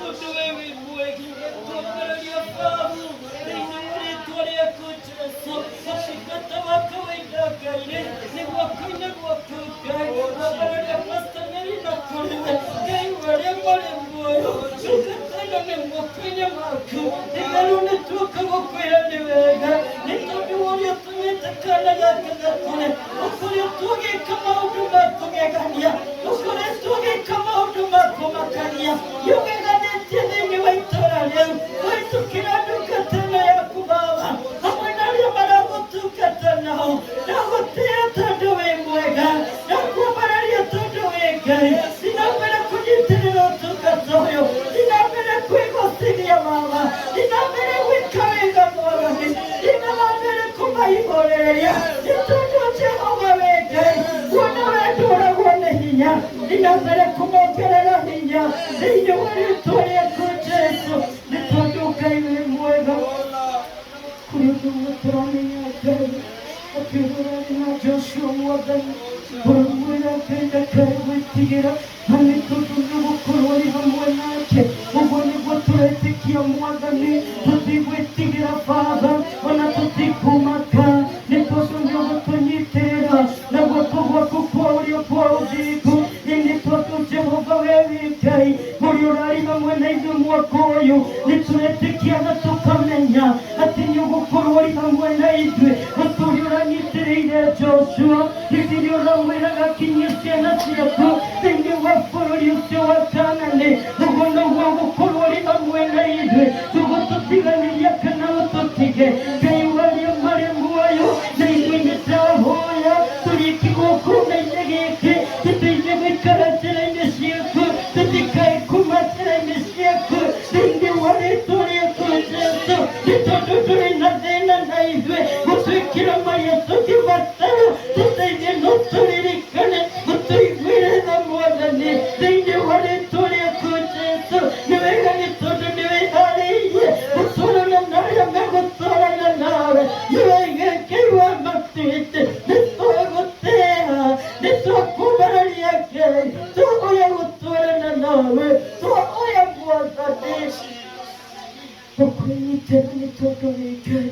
Udoewe mwegi Tuagutia famu Ninabere toria kujesu Ashikata wako wega Gai Ni wakuina wakugai Wabaraya pastaneri na kuliwe Gai wale male mwoyo Ukatana ni wakuina waku Nigalune tuka wakuina niwega Nitobi wale tumetakana yake na kule Ukule tuge kama uduma kugegania Ukule tuge kama uduma kumakania Yugegane tini niwe itora leo Waitu kila dukatana ya kubawa Hamwanalia marabu tukatana ho Nagotea tandowe mwega Nakuabaralia tandowe gai Sinapena kujitelelo tukatoyo Sinapena kuigosigia mama Sinapena wikawega mwagani Sinapena kumaibolelia Nitondo Jehova wegai Wana wedora wane hinya Sinapena kumokelela hinya Ninyo walitoria kujesu Nitondo kaiwe mwega Kurudu turamiya gai Akirurana Joshua Mwathani Urumwira kenda kaiwitigira Hani tutundu bukururi hamwe nake Ubwo nibwo turetikia Mwathani Tutigwitigira Father Ona tutikumaka Nitondo nyogo tunyitirira Nagwo tugwa kukwa uri okwa udiku Ini totu Jehova wewe Gai Muri urari hamwe na ithu mwaka uyu Nituretikia na tukamenya Ati nyugukururi hamwe na ithu Aturi uranyitirire Joshua Nitiri uramwiraga kinyisye na ciaku Thini wa bururi ucio wa Kanani Uguo niguo gukururi hamwe na ithu Tugututiganiria kana ututige Ngai waria mari muoyo Na ithuĩ nĩtũrahoya tũrĩ kĩgũkũ na tondu turi na thina na ithuĩ gũtwĩkĩra marĩa tũngĩbatara tũteithie no tũririkane gũtũiguĩre tha Mwathani thĩinĩ wa rĩĩtwa rĩaku Jesũ. Nĩ wega nĩ tondũ nĩ wĩharĩirie gũtwarana na arĩa megũtwarana nawe. Nĩ wega Ngai wa matuĩte nĩ twagũtĩĩa nĩ twakũbararia Ngai twahoya gũtwarana nawe twahoya Mwathani ũkwĩnyitĩra nĩ tondũ wĩ Ngai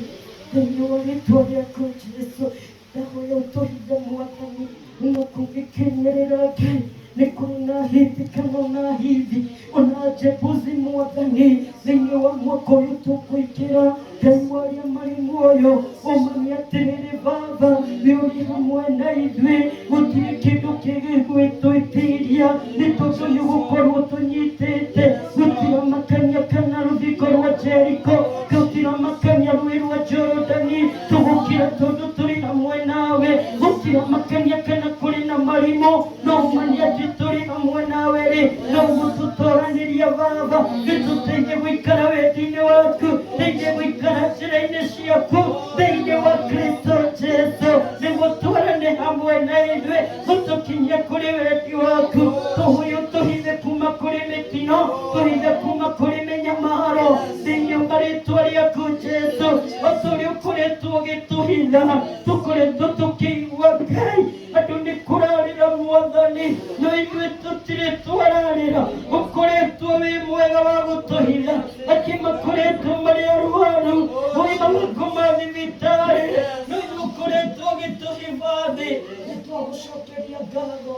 thĩinĩ wa rĩĩtwa rĩaku Jesũ. Ndahoya ũtũhithe Mwathani na kũngĩkenyerera Ngai nĩ kũrĩ na hĩndĩ kana ona hithi ona Jebusi Mwathani thĩinĩ wa mwaka ũyũ tũkũingĩra. Ngai wa arĩa marĩ muoyo ũmanye atĩrĩrĩ Baba nĩ ũrĩ hamwe na ithuĩ gũtirĩ kĩndũ kĩgĩgwĩtwĩtiria nĩ tondũ nĩ gũkorwo tũnyitĩte. Gũtiramakania kana rũthingo rwa Jeriko, gũtiramakania rũĩ rwa Jorodani tũgũkira tondũ tũrĩ hamwe nawe. Gũtiramakania kana kũrĩ na marimũ no ũmanye atĩ tũrĩ hamwe nawe rĩ no gũtũtwaranĩria Baba. Gĩtũteithie gũikara wendi-inĩ waku, teithie gũikara njĩra-inĩ ciaku thĩinĩ wa Kristo Jesũ nĩguo twarane hamwe na ithuĩ gũtũkinyia kũrĩ wendi waku. Tũhoya ũtũhithe kuma kũrĩ mĩtino, tũhithe kuma kũrĩ mĩnyamaro thĩinĩ wa rĩĩtwa rĩaku Jesũ. O tũrĩa ũkoretwo ũgĩtũhitha tũkoretwo tũkĩigua Ngai andũ nĩ kũrarĩra Mwathani no ithuĩ tũtirĩ twararĩra. Ũkoretwo wĩ mwega wa gũtũhitha angĩ makoretwo marĩ arwaru moima makoma thibitarĩ no ithuĩ ũkoretwo ũgĩtũhifadhi. Nĩ twagũcokeria ngatho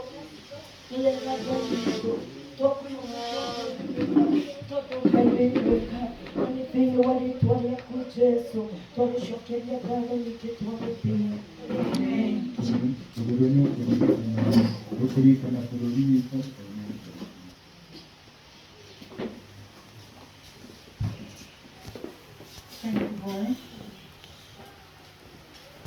wega Ngai witũ tondũ Ngai wĩ mwega na nĩ thĩinĩ wa rĩĩtwa rĩaku Jesũ twagũcokeria ngatho ningĩ twagũtĩĩa. Gũkũririkana bũrũri witũ. Thank you, boy.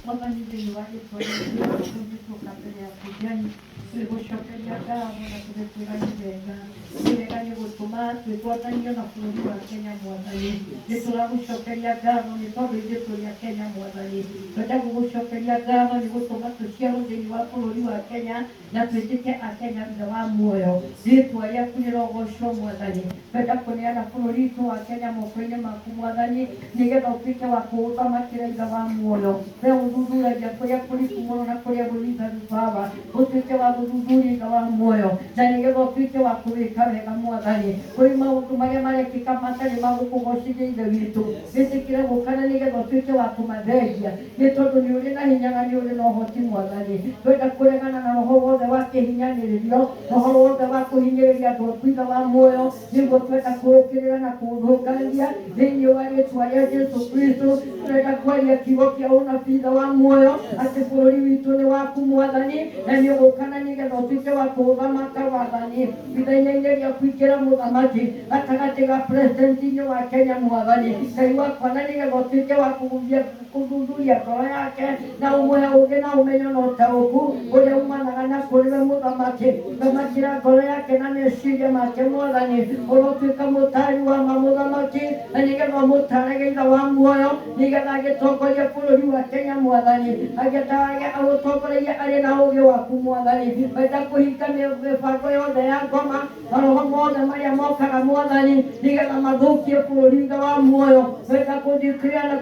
Mwathani thĩinĩ wa rĩĩtwa rĩaku tũgĩtũka mbere yaku Ngai tũgũcokeria ngatho na tũgĩkwĩra nĩ wega. Nĩ wega nĩ gũtũma twĩgwathanio na bũrũri wa Kenya Mwathani. Nĩ tũragũcokeria ngatho nĩ tondũ ithuĩ tũrĩ a Kenya Mwathani. Twenda gũgũcokeria ngatho nĩ gũtũma tũciarwo thĩinĩ wa bũrũri wa Kenya na twĩtĩke a Kenya thutha wa muoyo. Rĩĩtwa rĩaku nĩrogocwo Mwathani. Twenda kũneana bũrũri witũ wa Kenya moko-inĩ maku Mwathani nĩgetha ũtuĩke wa kũũthamakĩra ithe wa muoyo. We ũthuthuragia kũrĩa kũriku mũno na kũrĩa gũthiru Baba, ũtuĩke wa gũthuthuria ithe wa muoyo na nĩgetha ũtuĩke wa kũwĩka wega Mwathani. Kũrĩ maũndũ marĩa marekĩka matarĩ ma gũkũgocithia ithe witũ, wĩtĩkĩre gũkana nĩgetha ũtuĩke wa kũmathengia nĩ tondũ nĩ ũrĩ na hinya na nĩ ũrĩ na ũhoti Mwathani. Twenda kũregana na roho wothe wa kĩhinyanĩrĩrio, roho wothe wa kũhinyĩrĩria andũ aku ithe wa muoyo nĩguo twenda kũũkĩrĩra na kũũthũkangia thĩinĩ wa rĩĩtwa rĩa Jesũ Kristo. Twenda kwaria kiugo kĩa ũnabii ithe wa muoyo atĩ bũrũri witũ nĩ waku Mwathani na nĩ ũgũkana nĩgetha ũtuĩke wa kũũthamaka Wathani. Ithainĩ-inĩ rĩaku ingĩra mũthamaki gatagatĩ ga president-inĩ wa Kenya Mwathani. Ngai wakwa na nĩgetha ũtuĩke wa kũthuthuria ngoro yake na ũmũhe ũũgĩ na ũmenyo na ũtaũku ũrĩa umanaga na kũrĩ we mũthamaki. Thamakĩra ngoro yake na meciria make Mwathani, ũrotuĩka mũtari wa mamũthamaki na nĩgetha mũtarage ithe wa muoyo nĩgetha agĩtongoria bũrũri wa Kenya Mwathani, agĩtaraga agũtongoragia arĩ na ũũgĩ waku Mwathani. Wenda kũhinga mĩbango yothe ya ngoma maroho mothe marĩa mokaga Mwathani nĩgetha mathũkie bũrũri ithe wa muoyo. Wenda kũndikĩrĩra na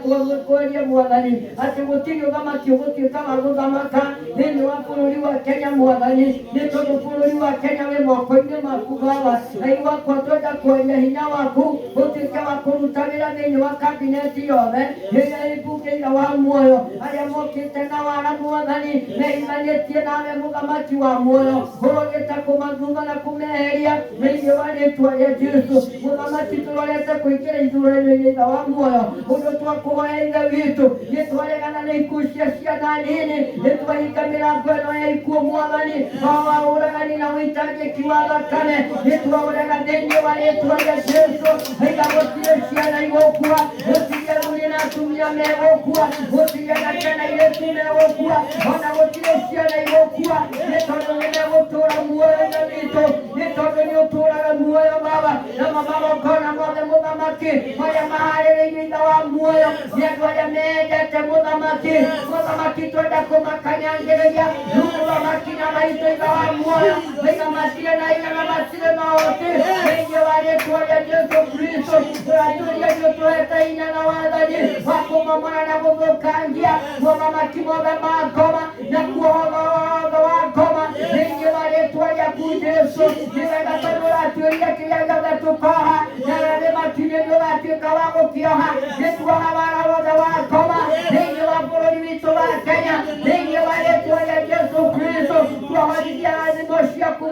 kũeria Mwathani atĩ gũtirĩ ũthamaki ũgũtuĩka wa gũthamaka thĩinĩ wa bũrũri wa Kenya Mwathani nĩ tondũ bũrũri wa Kenya wĩ moko-inĩ maku Baba. Ngai wakwa twenda kũeria hinya waku ũtuĩke wa kũruta wĩra thĩinĩ wa kabineti yothe ĩrĩa ĩ mbunge ithe wa muoyo, arĩa mokĩte na wara Mwathani meimanĩtie nawe mũthamaki wa muoyo, ũrogĩte kũmathutha na kũmeheria thĩinĩ wa rĩĩtwa rĩa Jesũ. Mũthamaki tũrorete kũingĩra ithurano-inĩ ithe wa muoyo, ũndũ twakũhoya ithe witũ nĩ twaregana na ikuũ cia ciana nini, nĩ twahinga mĩrango ĩno ya ikuũ Mwathani, wa ũragani na ũitangĩki wa thakame nĩ twaũrega thĩinĩ wa rĩĩtwa rĩa Jesũ. Aiga gũtirĩ ciana igũkua, gũtirĩ arũi na atumia megũkua, gũtirĩ anake na airĩtu megũkua, ona gũtirĩ ciana igũkua nĩ tondũ nĩ megũtũũra muoyo-inĩ witũ, nĩ tondũ nĩ ũtũũraga muoyo Baba. Na magongona mothe mũthamaki marĩa maharĩrĩirio ithe wa muoyo nĩ yamendete mũthamaki twenda kũmakanyangereria mũthamaki na maitho igawa muoyo wĩna matirĩ na hinya na matirĩ na ũhoti thĩinĩ wa rĩĩtwa rĩa Jesũ Kristo tũratũria nĩ ũtũhete hinya na wathani wa kũmomora na gũthũkangia mũthamaki mothe ma ngoma na kuohotha wothe wa ngoma thĩinĩ wa rĩĩtwa rĩaku Jesũ nĩwega tondũ ũratuĩria kĩrĩa gĩothe tũkoha na rĩrĩ makinya nĩ ũgatuĩka wa gũkĩoha nĩtuoha wara wothe wa ngoma thĩinĩ wa bũrũri witũ wa Kenya thĩinĩ wa rĩĩtwa rĩa Jesũ Kristo tuohorithia rathimo ciaku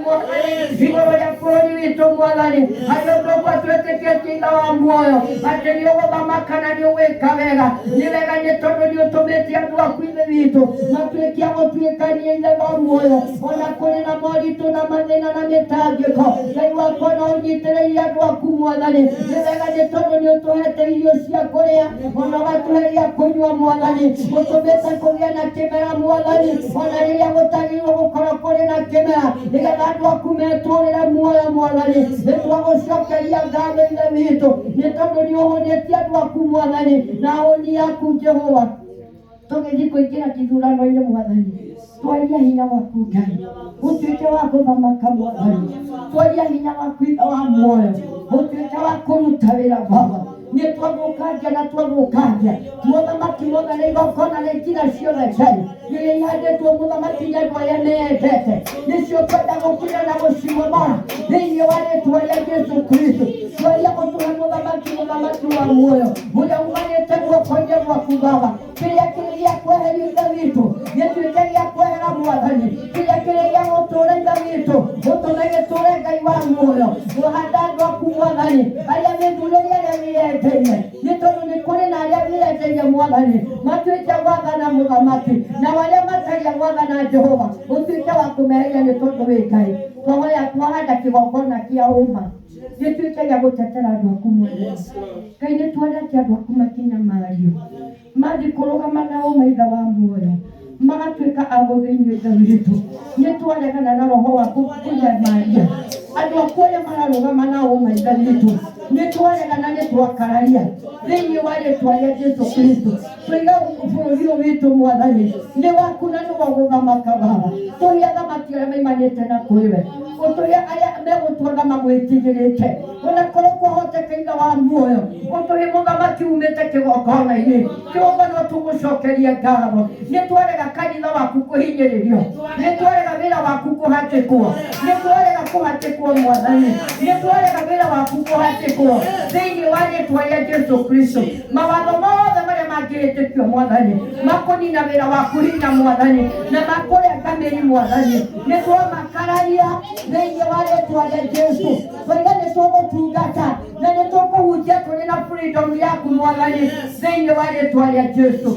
igũrũ rĩa bũrũri witũ Mwathani harĩ ũndũ ũguo twĩtĩkĩtie Ithe wa muoyo atĩ nĩ ũgũthamaka na nĩ ũgwĩka wega nĩ wega nĩ tondũ nĩ ũtũmĩte andũ aku ithe witũ matuĩke a gũtuĩkania Ithe wa muoyo ona kũrĩ na moritũ na mathĩna na mĩtangĩko Ngai wakwa no ũnyitĩrĩire andũ aku Mwathani nĩ wega nĩ tondũ nĩ ũtũhete irio cia kũrĩa ona ũgatũhe gĩa kũnyua Mwathani ũtũmĩte kũgĩa na kĩmera Mwathani ona rĩrĩa gũtagĩrĩirwo gũkorwo kũrĩ na kĩmera nĩgetha andũ aku metũũrĩre muoyo Mwathani nĩ twagũcokeria ngatho Ithe witũ nĩ tondũ nĩ ũhonĩtie andũ aku Mwathani na honi yaku Jehova tũgĩthiĩ kũingĩra kĩthurano-inĩ Mwathani twaria hinya waku Ngai ũtuĩke wa gũthamaka Mwathani twaria hinya waku Ithe wa muoyo ũtuĩke wa kũruta wĩra Baba nĩ twagũkangia na twagũkangia mũthamaki mothe nĩ igongona na itina ciothe Ngai iria ihandĩtwo mũthamaki nĩ andũ arĩa meendete nĩcio twenda gũkira na gũcimomora thĩinĩ wa rĩĩtwa rĩa Jesũ Kristo twaria gũtũhe mũthamaki wa muoyo ũrĩa umanĩte guoko-inĩ gwaku Baba kĩrĩa kĩrĩ gĩa kweheria Ithe witũ gĩtuĩke gĩa kwehera Mwathani kĩrĩa kĩrĩ gĩa gũtũũra Ithe witũ ũtũme gĩtũũre Ngai wa muoyo ũhanda andũ aku Mwathani arĩa mĩthuurĩre arĩa wĩyendeire nĩ tondũ nĩ kũrĩ na arĩa wĩyendeire Mwathani matuĩke gwathana mũthamaki na arĩa mataria gwathana Jehova ũtuĩke wa kũmeheria nĩ tondũ wĩ Ngai twahoya twahanda kĩgongona kĩa ũma gĩtuĩke gĩa gũtetera andũ aku Mwathani Ngai nĩ tuonete andũ aku makinya mario mathiĩ kũrũgama na ũma Ithe wa muoyo magatuĩka a gũthĩinio Ithe witũ nĩ twaregana na roho waku kũnyamaria andũ aku arĩa mararũgama na ũma Ithe witũ nĩ twaregana nĩ twakararia thĩinĩ wa rĩĩtwa rĩa Jesũ Kristo tũiga bũrũri ũyũ witũ Mwathani nĩ waku na nĩ wa gũthamaka Baba tũrĩa athamaki arĩa maimanĩte na kwĩwe ũtũrĩa arĩa megũtũũra magwĩtigĩrĩte ona korwo kwahoteka Ithe wa muoyo ũtũhe mũthamaki umĩte kĩgongona-inĩ kĩgongona tũgũcokeria ngatho nĩ twarega kanitha waku kũhinyĩrĩrio nĩ twarega wĩra waku kũhatĩkwo nĩ twarega kũhatĩkwo Mwathani nĩ twarega wĩra waku kũhatĩkwo thĩinĩ wa rĩĩtwa rĩa Jesũ Kristo mawatho mothe marĩa mangĩhĩtĩkio Mwathani makũnina wĩra waku hinya Mwathani na makũrenga mĩri Mwathani nĩ twamakararia thĩinĩ wa rĩĩtwa rĩa Jesũ tũiga nĩ tũgũtungata na nĩ tũkũhunjia tũrĩ na freedom yaku Mwathani thĩinĩ wa rĩĩtwa rĩa Jesũ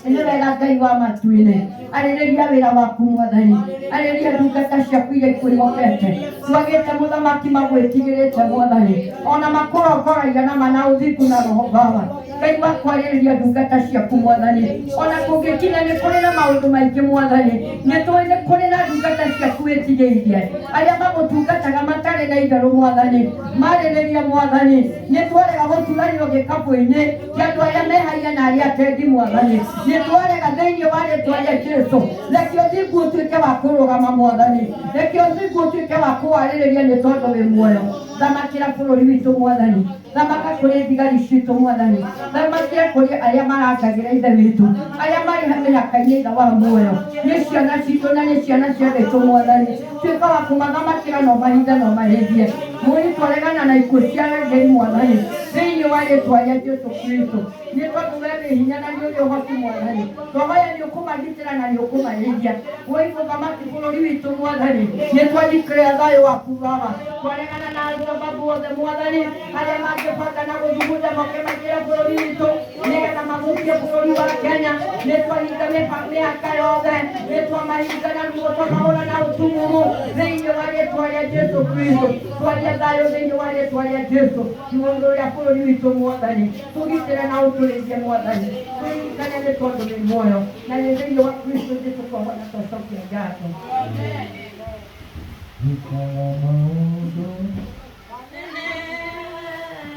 nĩ wega Ngai wa matu-inĩ arĩrĩria wĩra waku Mwathani arĩrĩria ndungata ciaku iria ikwĩhokete twagĩte mũthamaki magwĩtigĩrĩte Mwathani ona makũrongoragia na mana ũthingu na roho Baba Ngai wakwa arĩrĩria ndungata ciaku Mwathani ona kũngĩkinya nĩ kũrĩ na maũndũ maingĩ Mwathani nĩ tũĩ nĩ kũrĩ na ndungata ciaku wĩtigĩirie arĩa magũtungataga matarĩ na itherũ Mwathani marĩrĩria Mwathani nĩ twarega gũturanĩrwo gĩkabũ-inĩ kĩa andũ arĩa mehagia na arĩa atendi Mwathani nĩ twarega thĩinĩ wa rĩĩtwa rĩa Jesũ reke ũthingu ũtuĩke wa kũrũgama Mwathani reke ũthingu ũtuĩke wa kũwarĩrĩria nĩ tondũ wĩ muoyo thamakĩra bũrũri witũ Mwathani thamaka kũrĩ thigari citũ Mwathani thamakĩra kũrĩ arĩa marangagĩra Ithe witũ arĩa marĩ mĩhaka-inĩ Ithe wa muoyo nĩ ciana citũ na nĩ ciana cia witũ Mwathani tuĩka wa kũmathamakĩra na ũmahithe na ũmahĩndie mũri twaregana na ikuũ cia Ngai Mwathani thĩinĩ wa rĩĩtwa rĩa Jesũ Kristo nĩ tondũ wee wĩ hinya na nĩ ũrĩ ũhoti Mwathani twahoya nĩ ũkũmagitĩra na nĩ ũkũmahĩndia wĩ mũthamaki bũrũri witũ Mwathani nĩ twandikĩra thayũ waku Baba twaregana na sababu othe Mwathani arĩa mangĩbanga na gũthugunda moke makĩra bũrũri witũ nĩgetha mathũkie bũrũri wa Kenya nĩ twahinga mĩhaka yothe nĩ twamahinga na ruo twamahũra na ũtumumu thĩinĩ wa rĩĩtwa rĩa Jesũ Kristo twaria thayũ thĩinĩ wa rĩĩtwa rĩa Jesũ igũrũ rĩa bũrũri witũ Mwathani tũgitĩre na ũtũrĩithie Mwathani tũririkane nĩ tondũ wĩ muoyo na nĩ thĩinĩ wa Kristo Jesũ twahoya twacokia ngatho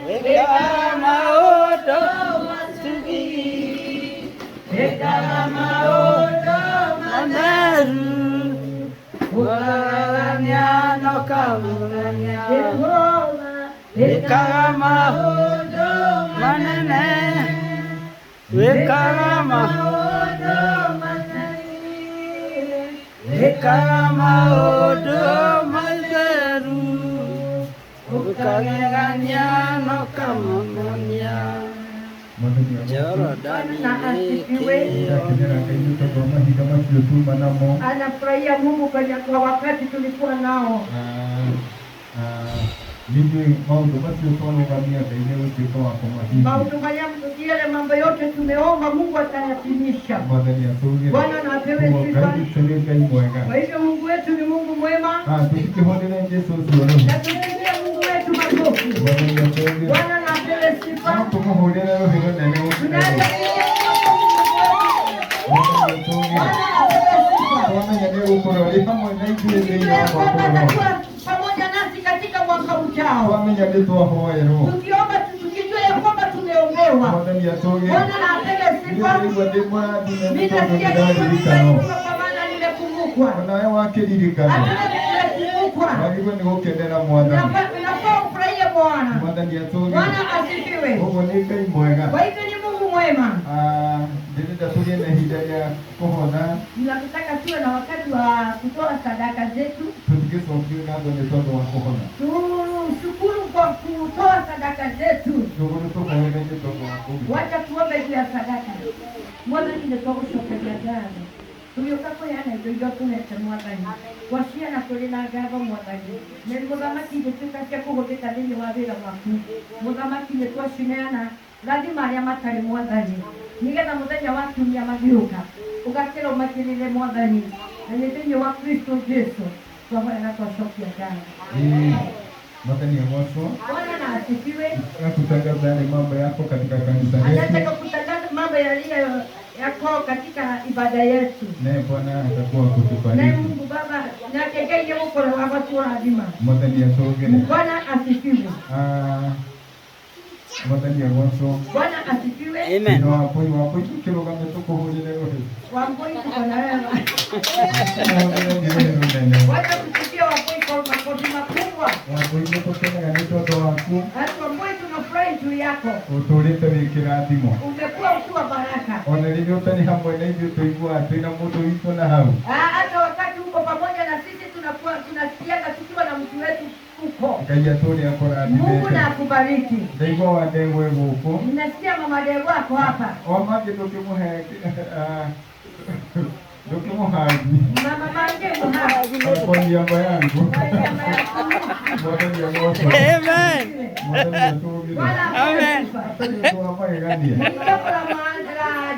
Weka maoto tugi ekaga maũndũ matheru gũkagegania na ũkamũgania Jehova ekaga maũndũ manene ekaga maũndũ manene ekaga maũndũ matheru gũkagegania na ũkamũgania Anafurahia Mungu kwa wakati tulikuwa nao. Yale mambo yote tumeomba Mungu atayatimisha. Bwana na apewe sifa. Kwa hivyo Mungu wetu ni Mungu mwema. Na tusikie Mungu wetu makofi. Bwana na apewe sifa. Pamoja nasi katika mwaka ujao. Tukiomba tukijua ya kwamba tumeombewa. Bwana na apewe sifa. Nitasikia kwa maana nimekumbukwa. Nafaa ufurahie Bwana. Bwana asifiwe. Kwa hivyo ni Mungu mwema. Tunataka tuwe na wakati wa kutoa sadaka zetu. Tushukuru kwa kutoa sadaka zetu. Wacha tuombe juu ya sadaka. Mwana kinatoka kushokelea jana. Tuliokapo yana ndio tunaacha mwagani. Washia na kulina gava mwagani. Mwanamke ndio katika kuhobeka ndio wavira waku. Mwanamke ndio twashineana lazima aria matari mwathani nigetha muthenya wa kiumia magiuka ugakira umakirire mwathani na ni thĩinĩ wa Kristo Jesu twahoya na twacokia Ngai. Mwathani amwacwo. Bwana na asifiwe. Kutangaza yale mambo yako katika kanisa letu. Anataka kutangaza mambo yako katika ibada yetu. Naye Bwana atakuwa kutubariki. Naye Mungu Baba na kegeye mkono wa watu wazima. Mwathani asogele. Bwana asifiwe. Mwathani amwacwo. Bwana asifiwe. Amen. Wapoi tukirugame tukuhurire roho. Wapoi tuko na wewe. Wacha kusikia wapoi kwa makofi makubwa. Wapoi tukutenda ni toto wako. Wapoi tunafurahi juu yako. Uturite wikirathimo. Umekuwa ukiwa baraka. Ona rĩrĩa ũtarĩ hamwe na ithuĩ tũiguaga twĩna mũndũ witũ na hau. Hata wakati uko pamoja na sisi tunasikiaga tukiwa na mtu wetu uko. Ngai atũũre akũrathimĩte. Mungu na akubariki. Ndaigua wa ndegwa gũkũ. Ninasikia mama Ndegwa wako hapa. Mangĩ ndũkĩmũhe ndũkĩmũhaji. Mama Mange muhaji. Kwa niaba yangu. Mwathani amwacwo. Amen. Mwathani atũũgĩre. Amen.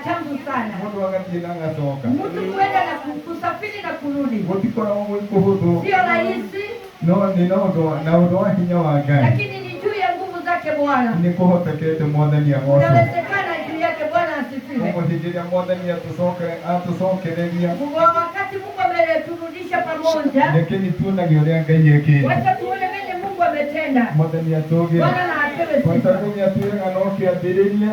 Jambo sana. Mũndũ agathiĩ na agacoka. Mtu kuenda na kusafiri na kurudi. Gũtikoragwo gwĩ kũhũthũ. Sio rahisi. No nĩ na ũndũ wa hinya wa Ngai. Lakini ni juu ya nguvu zake Bwana. Nĩ kũhotekete Mwathani amwacwo. Inawezekana juu yake Bwana asifiwe. Kwa hĩndĩ ĩrĩa Mwathani atũcokereria. Wakati Mungu ameturudisha pamoja. Lakini tuonage ũrĩa Ngai ekĩte. Wacha tuone vile Mungu ametenda. Mwathani atũũgĩre. Bwana na apewe sifa. Mwathani atwĩraga no kĩambĩrĩria.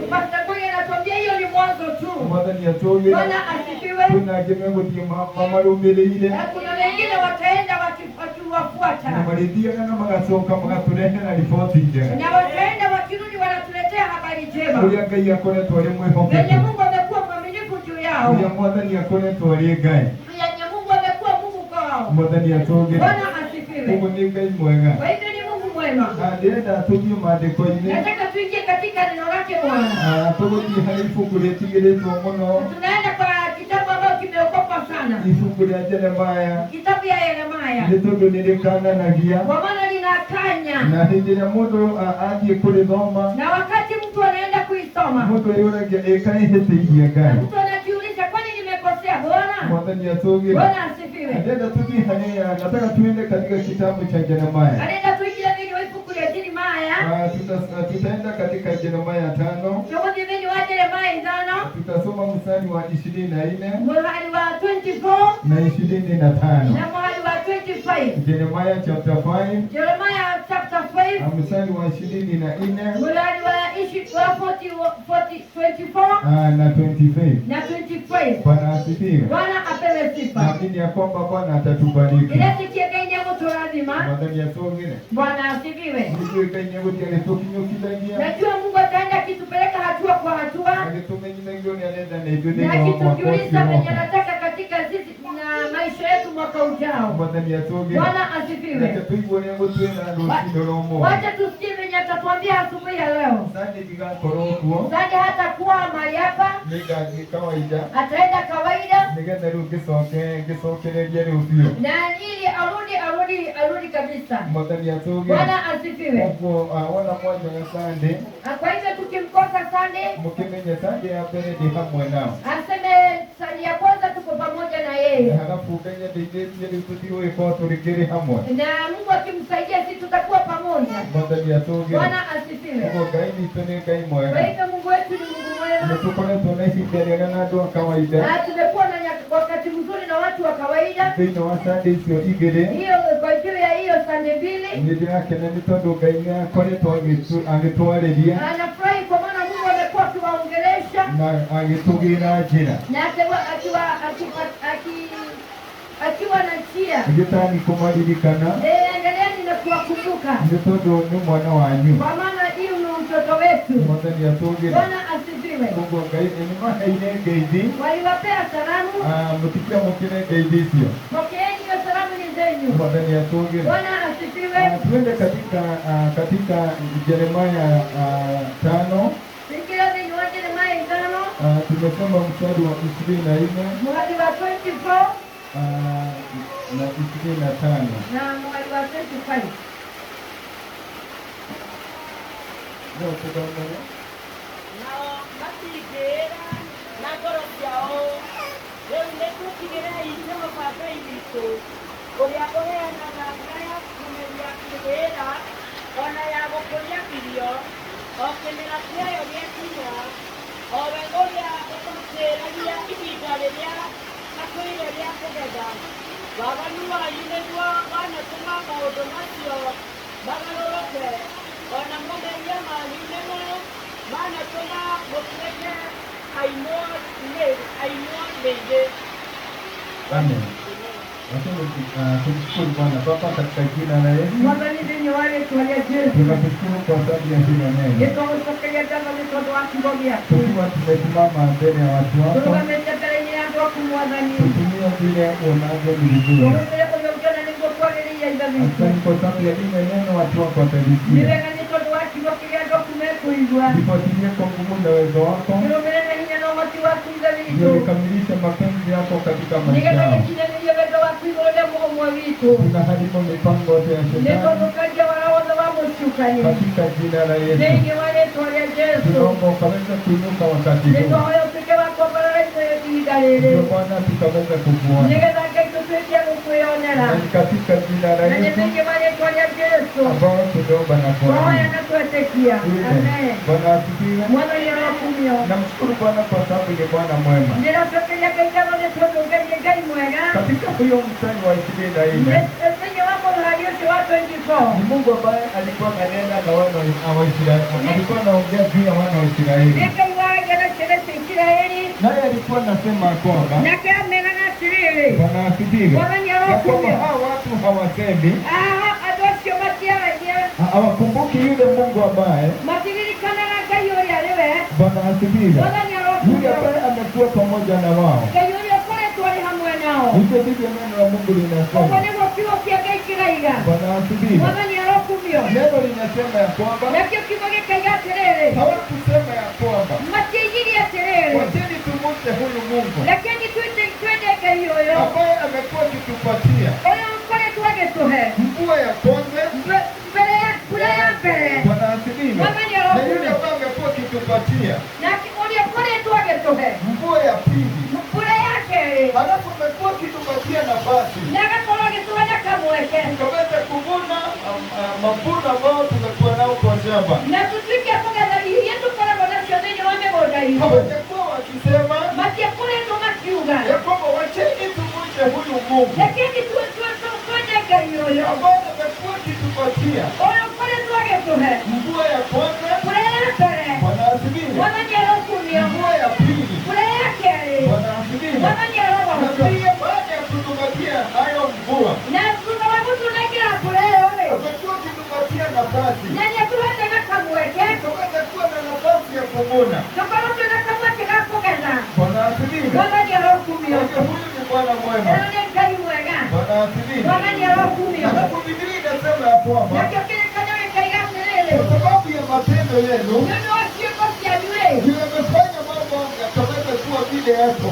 Pastor Ngoyi anatuambia hiyo ni mwanzo tu. Mwathani atũũgĩre. Bwana asifiwe. Kuna angĩ megũthiĩ mamarũmĩrĩire. Na kuna wengine wataenda wakiwafuata. Na marĩthiaga na magacoka magatũrehera riboti njega. Na wataenda wakirudi wanatuletea habari njema. Ũrĩa Ngai akoretwo arĩ Venye mwĩhokeku. Mungu amekuwa mwaminifu juu yao. Ũrĩa Mwathani akoretwo arĩ Ngai. Venye Mungu amekuwa Mungu kwao. Mwathani atũũgĩre. Bwana asifiwe. Ũguo nĩ Ngai mwega. Kwa hivyo ni Mungu mwema. Ndĩrenda tũthiĩ maandĩko-inĩ. Nataka tuingie katika neno lake Bwana. Tũgũthiĩ harĩ ibuku rĩtigĩrĩtwo mũno. Tunaenda kwa kitabu ambacho kimeokopa sana. Ibuku rĩa Jeremaya. Kitabu ya Yeremia. Nĩ tondũ nĩ rĩkananagia. Kwa maana linakanya. Na hĩndĩ ĩrĩa mũndũ athiĩ kũrĩthoma. Na wakati mtu anaenda kuisoma. Mũndũ eyũragia ĩkaĩhĩtĩirie Ngai. Mtu anajiuliza kwani nimekosea Bwana? Mwathani atũũgĩre. Bwana asifiwe. Ndĩrenda tũthiĩ harĩa nataka tuende katika kitabu cha Jeremaya. Anaenda kuingia vile ibuku ya Yeremia. Tutaenda katika Jeremaya 5. Tuone vile wa Yeremia 5. Tutasoma mstari wa 24 Mstari wa 24 na 25. na mstari wa 25. Jeremiah chapter 5. Jeremiah chapter 5 mstari wa 24 mstari wa 24 na 25. na 25. Bwana asifiwe. Bwana apewe sifa. Naamini ya kwamba Bwana atatubariki. Ile sikiegenya mtu lazima. Mwadhani ya songine. Bwana asifiwe. Ndio ikenye wote alitokinyo kidangia. Najua Mungu ataenda kitupeleka hatua kwa hatua. Angetumenye ngio ni anaenda na hivyo Na kitukiuliza venye nataka katika sisi na maisha yetu mwaka ujao. Mwadhani ya songine. Bwana asifiwe. Tuione ngoto na ndo romo. Wacha tusikie venye atatuambia asubuhi ya leo. Sasa diga korokuo. Sasa hata kuwa mahali hapa. Niga ni kawaida. Ataenda kawaida. Niga ndio gesokereje rufio. Na ili arudi kabisa. Mwadhani ya songine. Bwana asifiwe. Hapo wana mmoja na Sunday. Kwa hivyo tukimkosa Sunday, Mkimenya Sunday ya pele ni hamwe nao. aseme Sunday ya kwanza tuko pamoja na yeye. Halafu Kenya ndio tutiwe kwa turikiri hamwe. Na Mungu akimsaidia sisi tutakuwa pamoja. Mwadhani ya songine. Bwana asifiwe. Kwa gaini tene kai Kwa moyo. hivyo Mungu wetu ni Mungu mwema. Tukone tunaishi kelele na ndo kawaida. Na tumekuwa na wakati mzuri na watu wa kawaida. Ndio wa Sunday sio igere. Hiyo kwa juu ya hiyo Sunday mbili. Ndio yake na mitondo gaina kone to angetwaleria Anafurahi kwa maana Mungu amekuwa akiwaongelesha na angetugira jina. na akiwa na njia. Ngitani kumadirikana. Endeleeni na kuwakumbuka. Mitondo ni mwana wanyu. Kwa maana hiyo ni mtoto wetu. Mwadhani ya songine. Bwana asifiwe. Mungu gaini ni mahaine gaidi. Waliwapea salamu. Mtikia mkine gaidi sio. Pokeeni hiyo salamu ni zenyu. Mwadhani ya songine. Bwana asifiwe. Tuende katika Yeremia 5. Sikila zenyu wa Yeremia 5. Tumesoma mstari wa 24 Mwali wa 24 na 25. na mwali wa 25. Leo tunaangalia nao matigĩra na ngoro ciao rĩu nĩtũtigĩre ithe mũbangai witũ ũrĩa ũheanaga mbura ya kumeria kĩgĩra ona ya gũkũria irio o kĩmera kĩayo gĩakinya o we ũrĩa ũtũtĩragia ihinda rĩrĩa hakuhire rĩa kũgetha waganu wanyu nĩguo wanatũma maũndũ macio magarũrũke ona mageria manyu nĩmo manatũma mũtuĩke ainwo rĩngĩ. Amen. Tumshukuru Bwana Baba katika jina la Yesu. Mwathani thĩinĩ wa rĩĩtwa rĩa Jesũ. Tunakushukuru kwa sababu ya hili neno. Nĩtũgũcokeria ngatho nĩ tondũ wa kiugo gĩaku. Tukiwa tumesimama mbele ya watu wako, Tũrũgamĩte mbere-inĩ ya andũ aku Mwathani. tutumie vile unavyo ni vizuri. Tũhũthĩre ũrĩa ũngĩona nĩguo kwagĩrĩria ithe witũ. Asante kwa sababu ya hili neno watu wako Nĩ watalisikia. wega nĩ tondũ wa kiugo kĩrĩa andũ aku mekũigua. Lifuatilie kwa nguvu na uwezo wako, Tũrũmĩrĩre na hinya na ũhoti waku ithe ndio witũ. likamilishe mapenzi yako katika maisha Nĩgetha yao. gĩkinyanĩrie wendo waku igũrũ rĩa mũhũmwe witũ. Tunaharibu mipango yote ya Nĩ shetani tũthũkagia wara wothe wa mũcukani. katika jina la Yesu. Thĩinĩ wa rĩĩtwa rĩa Jesũ. Tunaomba ukaweze kuinuka wakati huu, Nĩtũhoya ũtuĩke wa kuomborera ithuĩ ihinda rĩrĩ. ndio Bwana tukaweze kukuona, Nĩgetha Ngai tũtuĩke gũkwĩonera. na ni katika jina la Na nĩ Yesu thĩinĩ wa rĩĩtwa rĩa Jesũ. ambao tunaomba na Tũhoya kuamini. na twetĩkia. Amen. Bwana asifiwe. Mwathani arokumio. Namshukuru Bwana kwa sababu ni Bwana mwema. Ndĩracokeria Ngai ngatho nĩ tondũ Ngai nĩ Ngai mwega. Katika huyo mstari wa 24 Thĩinĩ wa mũhari ũcio wa 24. ni Mungu ambaye alikuwa ananena na wana wa Israeli, alikuwa anaongea juu ya wana wa Nĩ Israeli, Ngai waragia na ciana cia Isiraeli. naye alikuwa anasema kwamba Nake ameraga atĩrĩrĩ. Bwana asifiwe, Mwathani ya kwamba arokumio. hawa watu hawasemi, Andũ acio matiaragia. hawakumbuki yule Mungu ambaye Matiririkanaga Ngai ũrĩa arĩ we. Bwana asifiwe, Mwathani yule arokumio. ambaye amekuwa pamoja na wao. Ngai ũrĩa ũkoretwo arĩ hamwe nao. Hivyo ndivyo neno la Mungu Ũguo linasema. nĩguo kiugo kĩa Ngai kĩraiga. Bwana asifiwe, Mwathani arokumio. neno linasema ya kwamba Nakĩo kiugo gĩkaiga atĩrĩrĩ. hawakusema ya kwamba Matiaigire atĩrĩrĩ. wacheni tumute huyu Mungu Lakini twende Ngai ũyũ. ambaye amekuwa akitupatia Ũrĩa ũkoretwo agĩtũhe. mvua ya kwanza. Mbere ya mbura ya mbere. Bwana asifiwe, Mwathani na arokumio. yule ambaye amekuwa akitupatia Na ũrĩa ũkoretwo agĩtũhe. mvua ya pili, Mbura ya kerĩ. halafu amekuwa akitupatia nafasi Na agakorwo agĩtũhe na kamweke. tukaweze kuvuna mavuno ambayo tumekuwa nao kwa shamba. Na tũtuĩke kũgetha iria tũkoragwo nacio thĩinĩ wa mĩgũnda itũ. Hawajakuwa wakisema Matiakoretwo makiuga. ya kwamba wacheni tumute huyu Mungu Lakini twende Ngai ũyũ. ambaye amekuwa akitupatia Ũrĩa ũkoretwo agĩtũhe. mvua ya kwanza. Mbura ya mbere. Bwana mwema. Bwana asifiwe. Alafu Biblia inasema ya kwamba kwa sababu ya matendo yenu ndio yamefanya mambo yakaweza kuwa vile yako.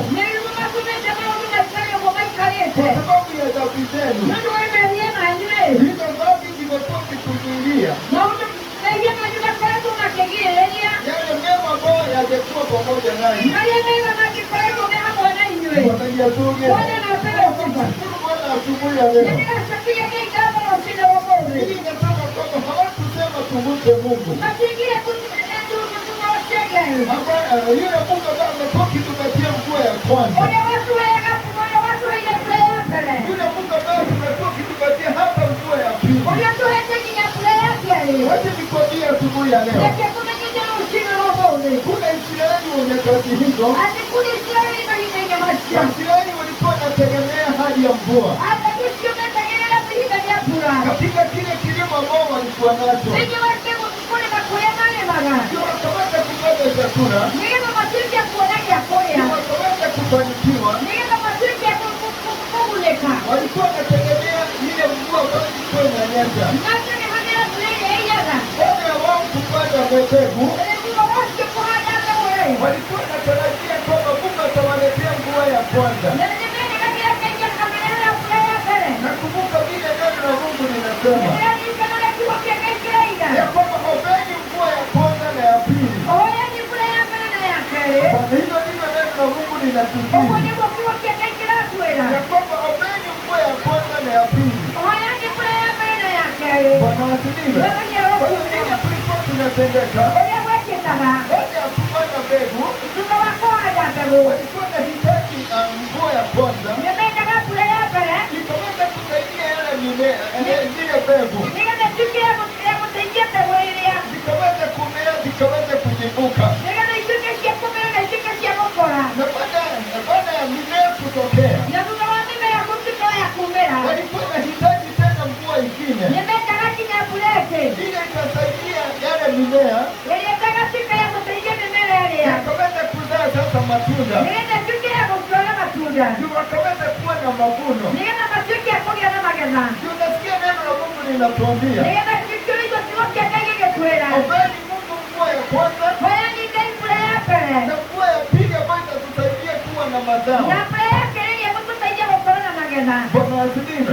Kwa sababu ya dhambi zenu hizo dhambi zimekuwa zikuzuilia yale mema ambayo yangekuwa pamoja nanyi. Bwana asubuhi ya leo hii inasema kwamba hawakusema tumute Mungu yule Mungu ambaye amekuwa akitupatia mvua ya kwanza, yule Mungu ambaye tumekuwa akitupatia hata mvua ya pili. Wacha nikwambie asubuhi ya leo, kuna Israeli wa nyakati hizo, Israeli walikuwa wanategemea hali ya mvua katika kile kilimo ambao walikuwa nacho, ndio wakaweza kupata chakula, wakaweza kufanikiwa. Walikuwa wanategemea ile mvua ambayo ilikuwa inanyesha, baada ya wao kupanda mbegu walikuwa wanatarajia kwamba Mungu atawaletea mvua ya kwanza. Nakumbuka vile neno la Mungu linasema ya kwamba ombeni mvua ya kwanza na ya pili. Hilo ndilo neno la Mungu linatusihi ya kwamba ombeni mvua ya kwanza na ya pili. Bwana asifiwe. Kwa hiyo nini tulikuwa tunatendeka baada ya kupanda mbegu, walikuwa wanahitaji mvua ya kwanza ikaweza kusaidia yale mimea, zile mbegu zikaweza kumea, zikaweza kujibuka, na baada ya mimea kutokea walikuwa wanahitaji tena mvua ingine ile itasaidia yale mimea yakaweza kuzaa sasa matunda, ndio wakaweza kuwa na mavuno. Ndio nasikia neno la Mungu linatuambia ombeni Mungu mvua ya kwanza na mvua ya pili ambayo itatusaidia kuwa na mazao. Bwana asifiwe.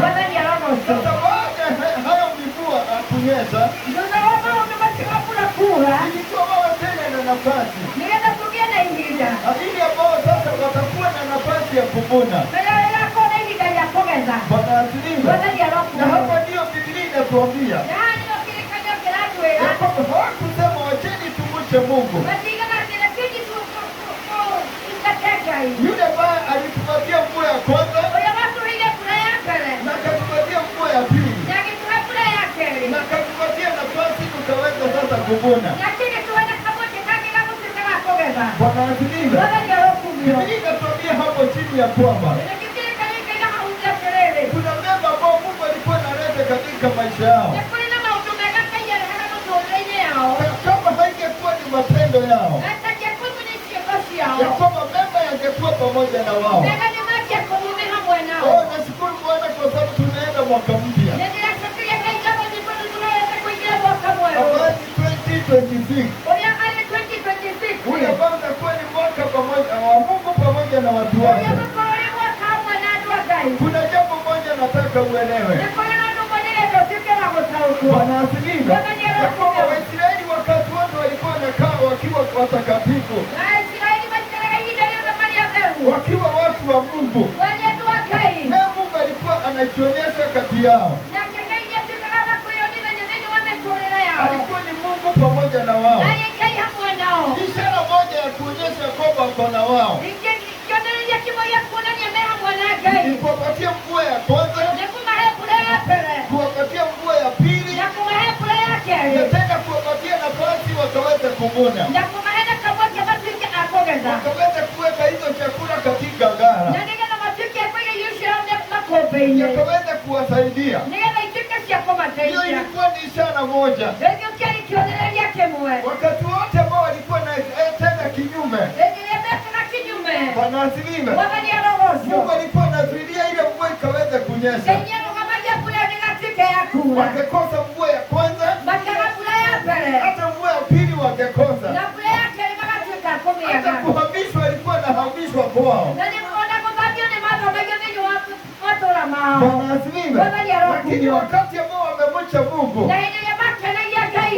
Sasa baada ya hayo mvua kunyesha, ilikuwa wao tena na nafasi ili ambao sasa watakuwa na nafasi ya kuvuna. Bwana asifiwe. Na hapa ndio Biblia inatuambia ya kwamba hawakusema wacheni tumche Mungu. Yule ambaye alitupatia mvua ya kwanza na akatupatia mvua ya pili na akatupatia nafasi tukaweza sasa kuvuna. Bwana asifiwe. Biblia inatuambia hapo chini ya kwamba kuna mema ambao Mungu alikuwa analeta katika maisha yao. Kama haingekuwa ni matendo yao, ya kwamba mema yangekuwa pamoja na wao. Nashukuru Bwana kwa sababu tunaenda mwaka mpya ambao ni 2026. Ule ambao utakuwa ni mwaka pamoja wa Mungu pamoja na watu wake. Kuna jambo moja nataka uelewe. Bwana asifiwe. Ya kwamba Waisraeli wakati wote walikuwa wanakaa wakiwa watakatifu, wakiwa watu wa Mungu, na Mungu alikuwa anajionyesha kati yao. Alikuwa ni Mungu pamoja na wao. Ishara moja ya kuonyesha kwamba ako na wao ni kuwapatia mvua ya kwanza, kuwapatia mvua ya pili, na tena kuwapatia nafasi wakaweza kuvuna, wakaweza kuweka hizo chakula katika gara, yakaweza kuwasaidia. Hiyo ilikuwa ni ishara moja. Wakati wote ambao walikuwa na tena kinyume, Bwana asifiwe, Mungu alikuwa wanazuilia ile mvua ikaweze kunyesha. Wakekosa mvua ya kwanza, hata mvua ya pili wakekosa. Hata kuhamishwa walikuwa nahamishwa kwao. Bwana asifiwe. Lakini wakati ambao wamemcha Mungu,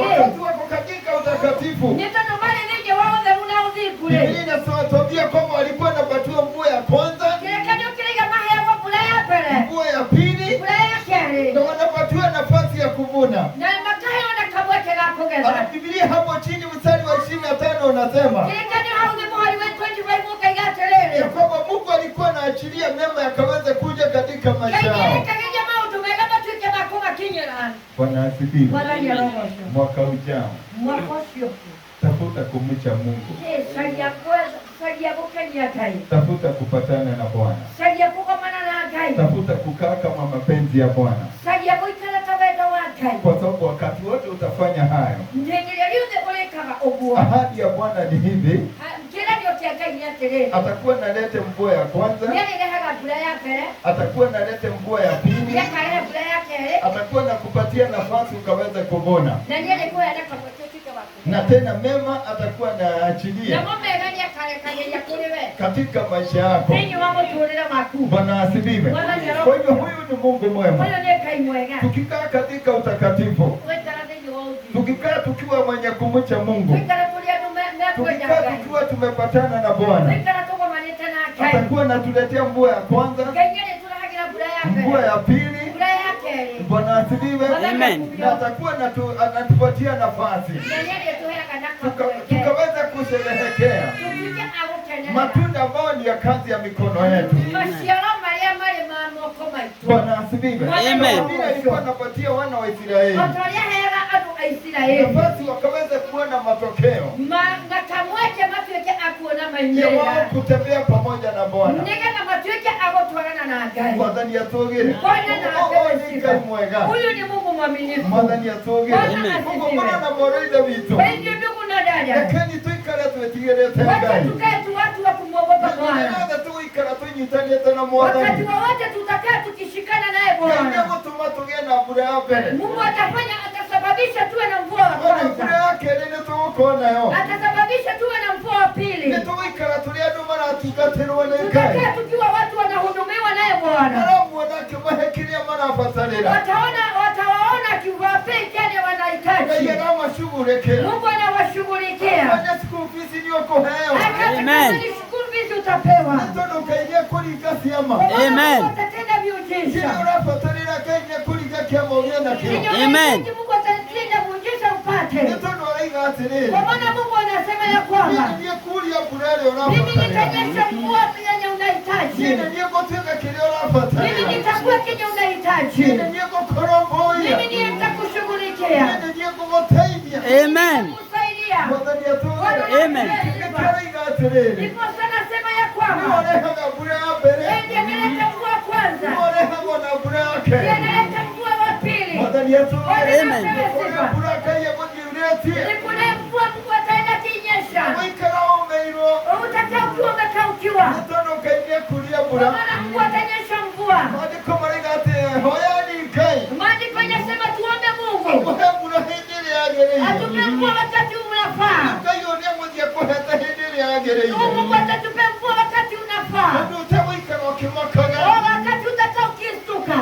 wakati wako katika utakatifu, Biblia inatuambia kwamba walikuwa wanapatiwa mvua ya kwanza, mvua ya pili, na wanapatiwa nafasi ya kuvuna. Biblia hapo chini mstari wa 25 unasema ya kwamba Mungu alikuwa anaachilia mema yakaweze kuja katika maisha yao. Bwana asifiwe. Mwaka ujao tafuta kumcha Mungu, tafuta kupatana na Bwana, tafuta kukaa kama mapenzi ya Bwana, kwa sababu wakati wote utafanya hayo. Ahadi ya Bwana ni hivi, atakuwa nalete mvua ya kwanza, atakuwa nalete mvua ya pili, atakuwa nakupatia nafasi ukaweza kuvuna, na tena mema atakuwa naachilia katika maisha yako. Bwana asifiwe. Kwa hivyo huyu ni Mungu mwema. Tukikaa katika utakatifu, tukikaa tukiwa mwenye kumcha Mungu, tukikaa tukiwa tumepatana na Bwana, atakuwa natuletea mvua ya kwanza, mvua ya pili. Bwana asifiwe. Na atakuwa anatupatia nafasi tukaweza kusherehekea matunda ambayo ni ya kazi ya mikono yetu. Bwana asifiwe. Biblia ilikuwa inapatia wana wa Israeli nafasi wakaweza kuona matokeo ya wao kutembea pamoja na Bwana. Mwadhani ya togere. Huyu ni Mungu mwaminifu. Mwadhani ya togere. Mungu mwana moroida vitu. Lakini tuikala tuwetigere wacha tukae tu watu wa kumwogopa Bwana. Wakati wowote tutakaa tukishikana naye Bwana. Mungu atasababisha tuwe na mvua wa kwanza. Atasababisha tuwe na mvua wa pili. Tutakaa tukiwa watu wanahudumiwa naye Bwana. Watawaona kiwapei kile wanahitaji. Mungu anawashughulikia. Amen. Utapewa. Amen. Utatenda miujiza. Amen. Mungu atatenda muujiza upate. Kwa maana Mungu anasema ya kwamba mimi nitanyesha mvua yenye unahitaji. Mimi nitakuwa kenye unahitaji. Mimi ndiye nitakushughulikia. Amen. Amen. Ndipo sana sema ya kwamba ndiye ameleta mvua kwanza, ndiye analeta mvua wa pili. Amen. Nikule mvua Mungu ataenda kinyesha, utakaa ukiwa umekaukiwa, kwa maana Mungu atanyesha mvua. Maandiko inasema tuombe Mungu atupe mvua wakati unafaa. Mungu atatupe mvua wakati unafaa. Wakati utakaa ukistuka.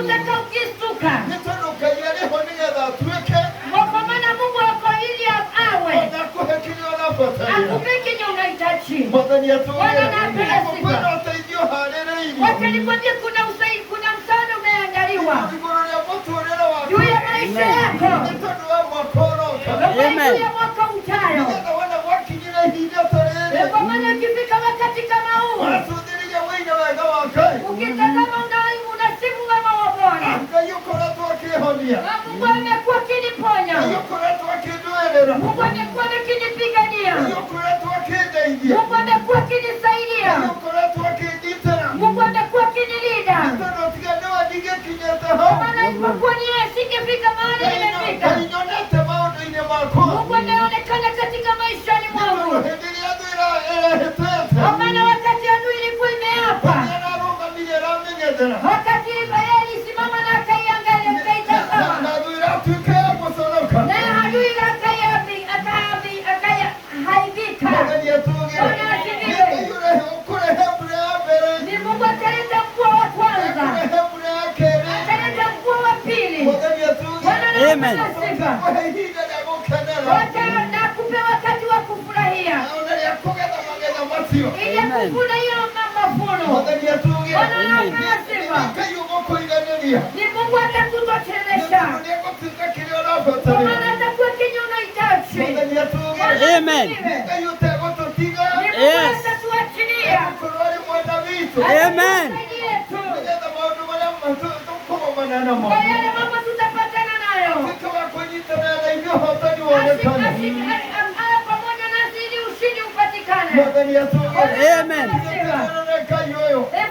Utakaa ukistuka. Kwa maana Mungu wako ili awe akupe kenye unahitaji. Bwana na apewe sifa. Wacha nikwambie kuna msaada umeandaliwa juu ya maisha yako. Juu ya mwaka utayo. Kwa maana ukifika wakati kama huu, ukitazama unasifu wema wa Bwana. Mungu amekuwa akiniponya. Mungu amekuwa akinipigania. Mungu amekuwa akinisaidia. Mungu amekuwa akinilinda. Amen. Nakupe wakati wa kufurahia. Ile kuvuna hiyo mavuno. Ni Mungu atakutoshelesha. Kwa maana atakuwa kenye unahitaji. Amen. Yes. Atatuachilia. Amen. Kwa yale mambo tutapatana nayo. Pamoja nasi ili ushindi upatikane. Amen.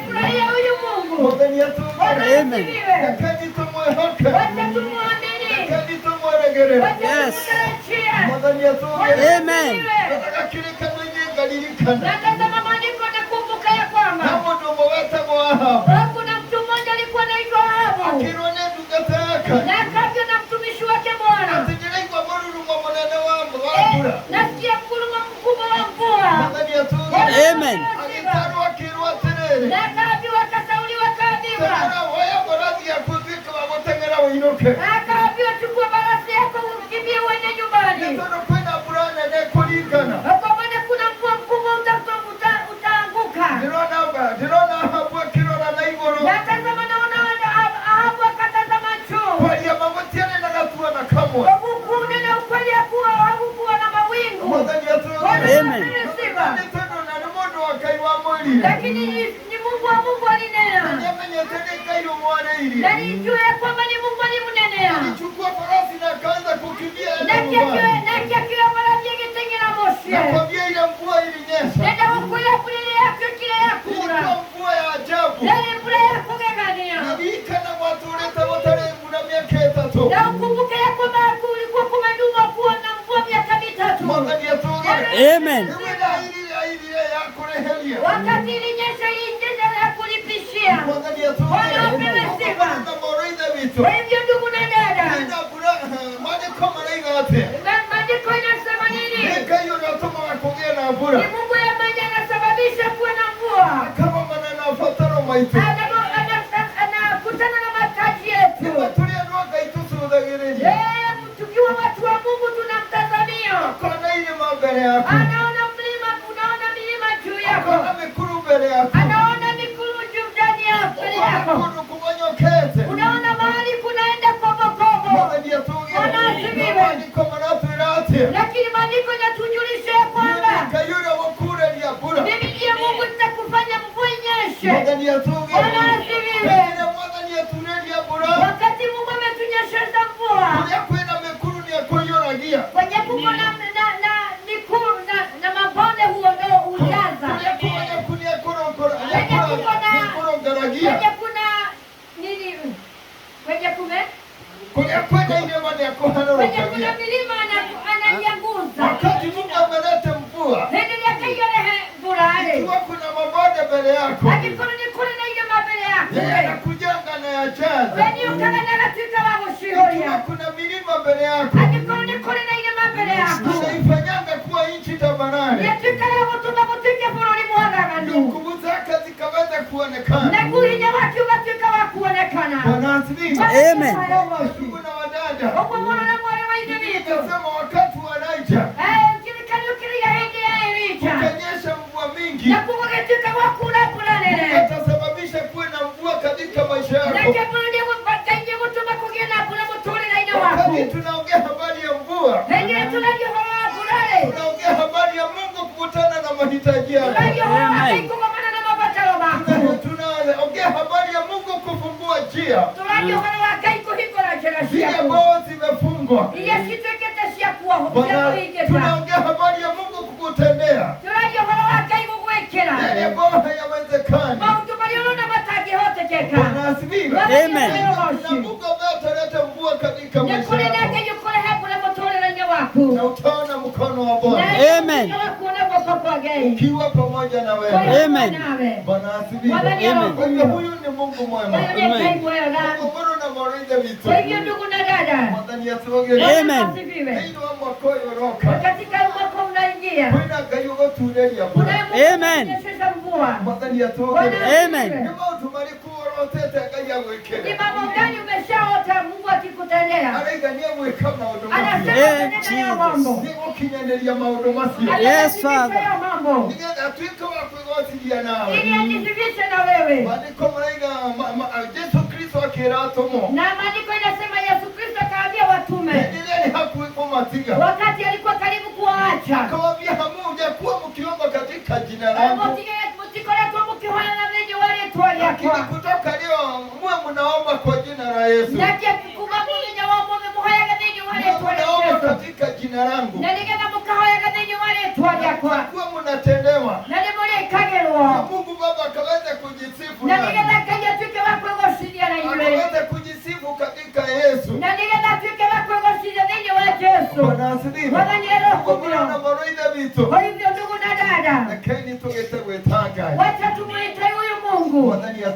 Furahia huyu Mungu. Amen. Wacha tumwamini. Yes. Amen. Natazama maandiko nakumbuka ya kwamba kuna mtu mmoja alikuwa anaitwa Ahabu. Na akavyo na mtumishi wake Bwana. Nasikia mkuluma mkubwa wa mvua. Amen. Na akavyo wakasauliwa kaadhiwa. Akavyo chukua barasi yako ukimbie uende nyumbani. Kwa maana kuna mvua mkubwa utaanguka. Natazama naona Ahabu akatazama juu. Ukune na ukweli ya kuwa hakukuwa na mawingu. Amen. Lakini ni Mungu wa Mungu alinena. Na nijue ya kwamba ni Mungu alimnenea. Na kiakiwa farasi ikitengena moshi. Nenda ukweli kulile yako kile ya kura. Nende mvula ya kugegania. Na ukumbuke ya kwamba kulikuwa kumeduma kuwa na mvua miaka 3. Amen. Wakati ilinyesha ilinjeza ya kulipishia. Bwana apewe sifa. Kwa hivyo ndugu na dada, maandiko inasema nini? Ni Mungu ya maji anasababisha kuwe na mvua. Anakutana na mahitaji yetu. Tukiwa watu wa Mungu tunamtazamia. Anaona mlima, unaona milima juu yako. Anaona mikuru juu ndani yako. Unaona mahali kunaenda kobokobo. Lakini maandiko yanatujulisha ya kwamba mimi ndiye Mungu nitakufanya mvua inyeshe. Wakati Mungu ametunyesheza mvua kwenye kuko na mikuru na mabonde huo ndio ujaza. Kwenye kuna nini? Kwenye kuna milima anaianguza. Wakati Mungu ameleta mvua, Ndio yakaione mvua ile. kuna mabonde mbele yako. Akikoni kule na ile mabele yako. Yanakujanga na yajaza. Yaani ukagana na tika wa ushihoria. Kuna milima mbele yako. Akikoni kule na ile mabele yako. Unaifanyanga kuwa nchi tambarare. Yatika ya watu mabutike fulani muhagaganu. Nguvu zake zikaweza kuonekana. Na kuhinya watu watika wa kuonekana. Bwana asifiwe. Amen. Ndugu na wadada. Ogo mwana na mwana wa ile vitu. Nasema wakati wa Elijah. Kile kanyo kile ya hende ya Elijah. Kanyesha mvua mingi. Na kuwagetika wa kula kula nene. Atasababisha kuwe na mvua katika maisha yako. Na kepulde mpatenge mutuma kugena kuna mutule na ina wako. Wakati tunaongea habari ya mvua. Hengine tunajua hawa kulale. Tunaongea habari ya Mungu kukutana na mahitaji yako. Tunajua hawa kukumana na mapatalo bako. Tunaongea habari ya Mungu kufungua njia. Tunajua hawa kaiko hiko na jela Njia shia. ambazo zimefungwa. Iya sitekete shia kuwa Bwana, huko ingeta. tunaongea habari ya Mungu kukutendea. Tunajua hawa kaiko kuwekera. Yale ambayo hayawezekani. Mautu baliona na matagi hote keka. Bwana asifiwe. Amen. Na Mungu ambaye ataleta mvua katika maisha Nekule yako. nake yukule hapo na motole na nyawaku. Na utaona mkono wa Bwana Amen. ukiwa pamoja na wewe. Amen. Bwana asifiwe. Amen. Kwa hiyo huyu ni Mungu mwema. Mungu na mwaridhe vitu. Kwa hivyo ndugu na dada, Mwadhani ya tuogele. Amen. Hilo wa mwakoyo roka. katika mwaka unaingia, Kwenda gayugo tureli ya Bwana. Amen. Mwadhani ya tuogele. Amen. Nima utumari kuwa rotete gaya ni wekele. mambo gani umeshaota Mungu akikuta atakutendea. Anasema utendelee mambo. Yes, Father. Mambo. Ili ajidhihirishe na wewe. Na maandiko inasema Yesu Kristo akawaambia watume wakati alikuwa karibu kuwaacha, lakini kutoka leo mwe mnaomba kwa jina la Yesu. Mnaomba katika jina langu. Kwa mnatendewa. Mungu Baba akaweza kujisifu. Akaweza kujisifu katika Yesu. Bwana asifiwe. Kwa hivyo ndugu na dada, lakini tugetegwe tanga. Wacha tumuite huyu Mungu.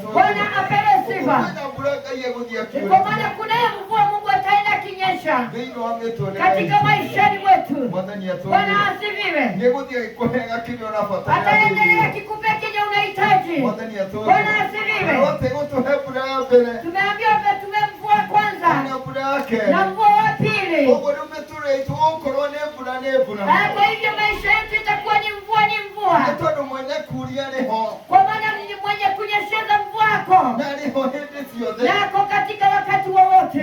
Bwana apewe sifa. Kwa maana kuna mvua Mungu ataenda kinyesha katika maishani mwetu. Bwana asifiwe. Ataendelea kikupe kenye unahitaji. Bwana asifiwe. Tumeambiwa tume mvua kwanza na mvua wa pili. Kwa hivyo maisha yetu itakuwa ni mvua kwa maana ni mwenye kunyesheza mvua yako nako katika wakati wowote.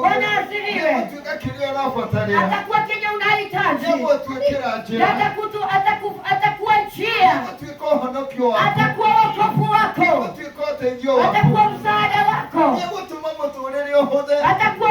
Bwana asifiwe. Atakuwa kenye unahitaji. Atakuwa njia. Atakuwa wokovu wako. Atakuwa msaada wako. Atakuwa